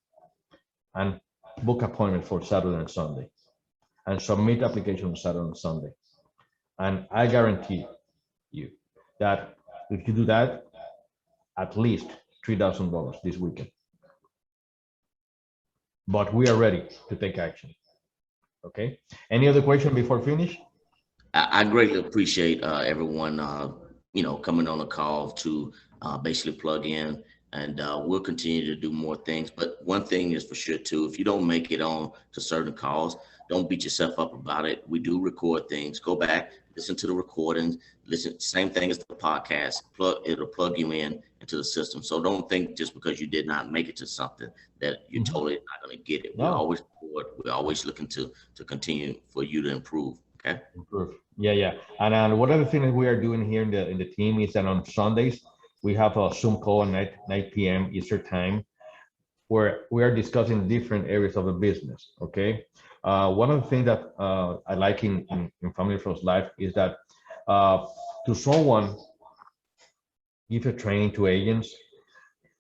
Speaker 1: and book appointment for Saturday and Sunday, and submit application on Saturday and Sunday. And I guarantee you that if you do that, at least $3,000 this weekend. But we are ready to take action. Okay. Any other question before finish?
Speaker 2: I greatly appreciate everyone, coming on the call to basically plug in, and we'll continue to do more things. But one thing is for sure too, if you don't make it on to certain calls, don't beat yourself up about it. We do record things. Go back, listen to the recordings, listen, same thing as the podcast, it'll plug you into the system. So don't think just because you did not make it to something that you're totally not going to get it.
Speaker 1: No.
Speaker 2: We're always looking to continue for you to improve. Okay.
Speaker 1: Improve. Yeah. And one of the things we are doing here in the team is that on Sundays, we have a Zoom call at 9 p.m. Eastern time, where we are discussing different areas of the business. Okay. One of the things that I like in Family First Life is that to someone give a training to agents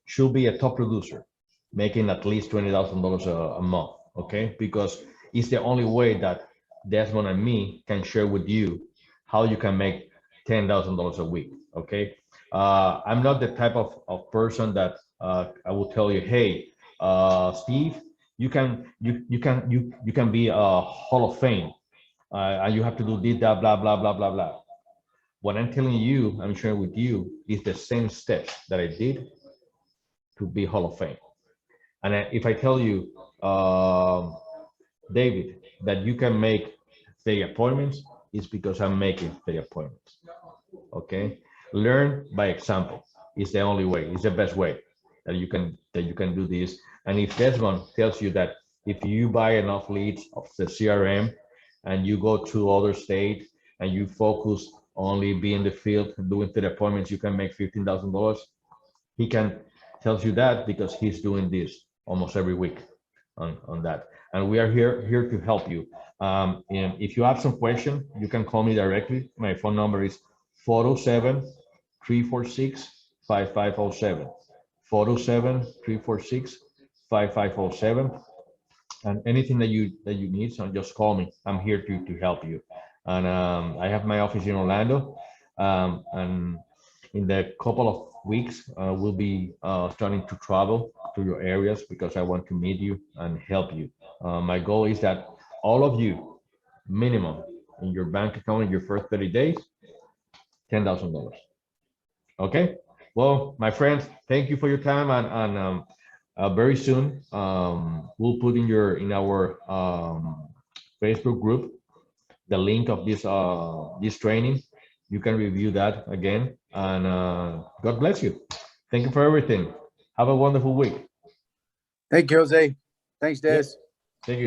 Speaker 1: should be a top producer making at least $20,000 a month. Okay, because it's the only way that Desmond and me can share with you how you can make $10,000 a week. Okay, I'm not the type of person that I will tell you, hey, Steve, you can be a Hall of Fame, and you have to do this, that, blah, blah, blah, blah, blah. What I'm telling you, I'm sharing with you, is the same steps that I did to be Hall of Fame. And if I tell you, David, that you can make the appointments is because I'm making the appointments. Okay, learn by example is the only way. It's the best way that you can do this. And if Desmond tells you that if you buy enough leads of the CRM and you go to other state and you focus only be in the field doing the appointments, you can make $15,000. He can tells you that because he's doing this almost every week on that. And we are here to help you. And if you have some question, you can call me directly. My phone number is 407-346-5507. 407-346-5507. And anything that you need, so just call me. I'm here to help you. And I have my office in Orlando. And in the couple of weeks, we'll be starting to travel to your areas because I want to meet you and help you. My goal is that all of you, minimum in your bank account in your first 30 days, $10,000. Okay. Well, my friends, thank you for your time, and very soon we'll put in our Facebook group the link of this training. You can review that again, and God bless you. Thank you for everything. Have a wonderful week.
Speaker 3: Thank you, Jose. Thanks, Des.
Speaker 1: Thank you.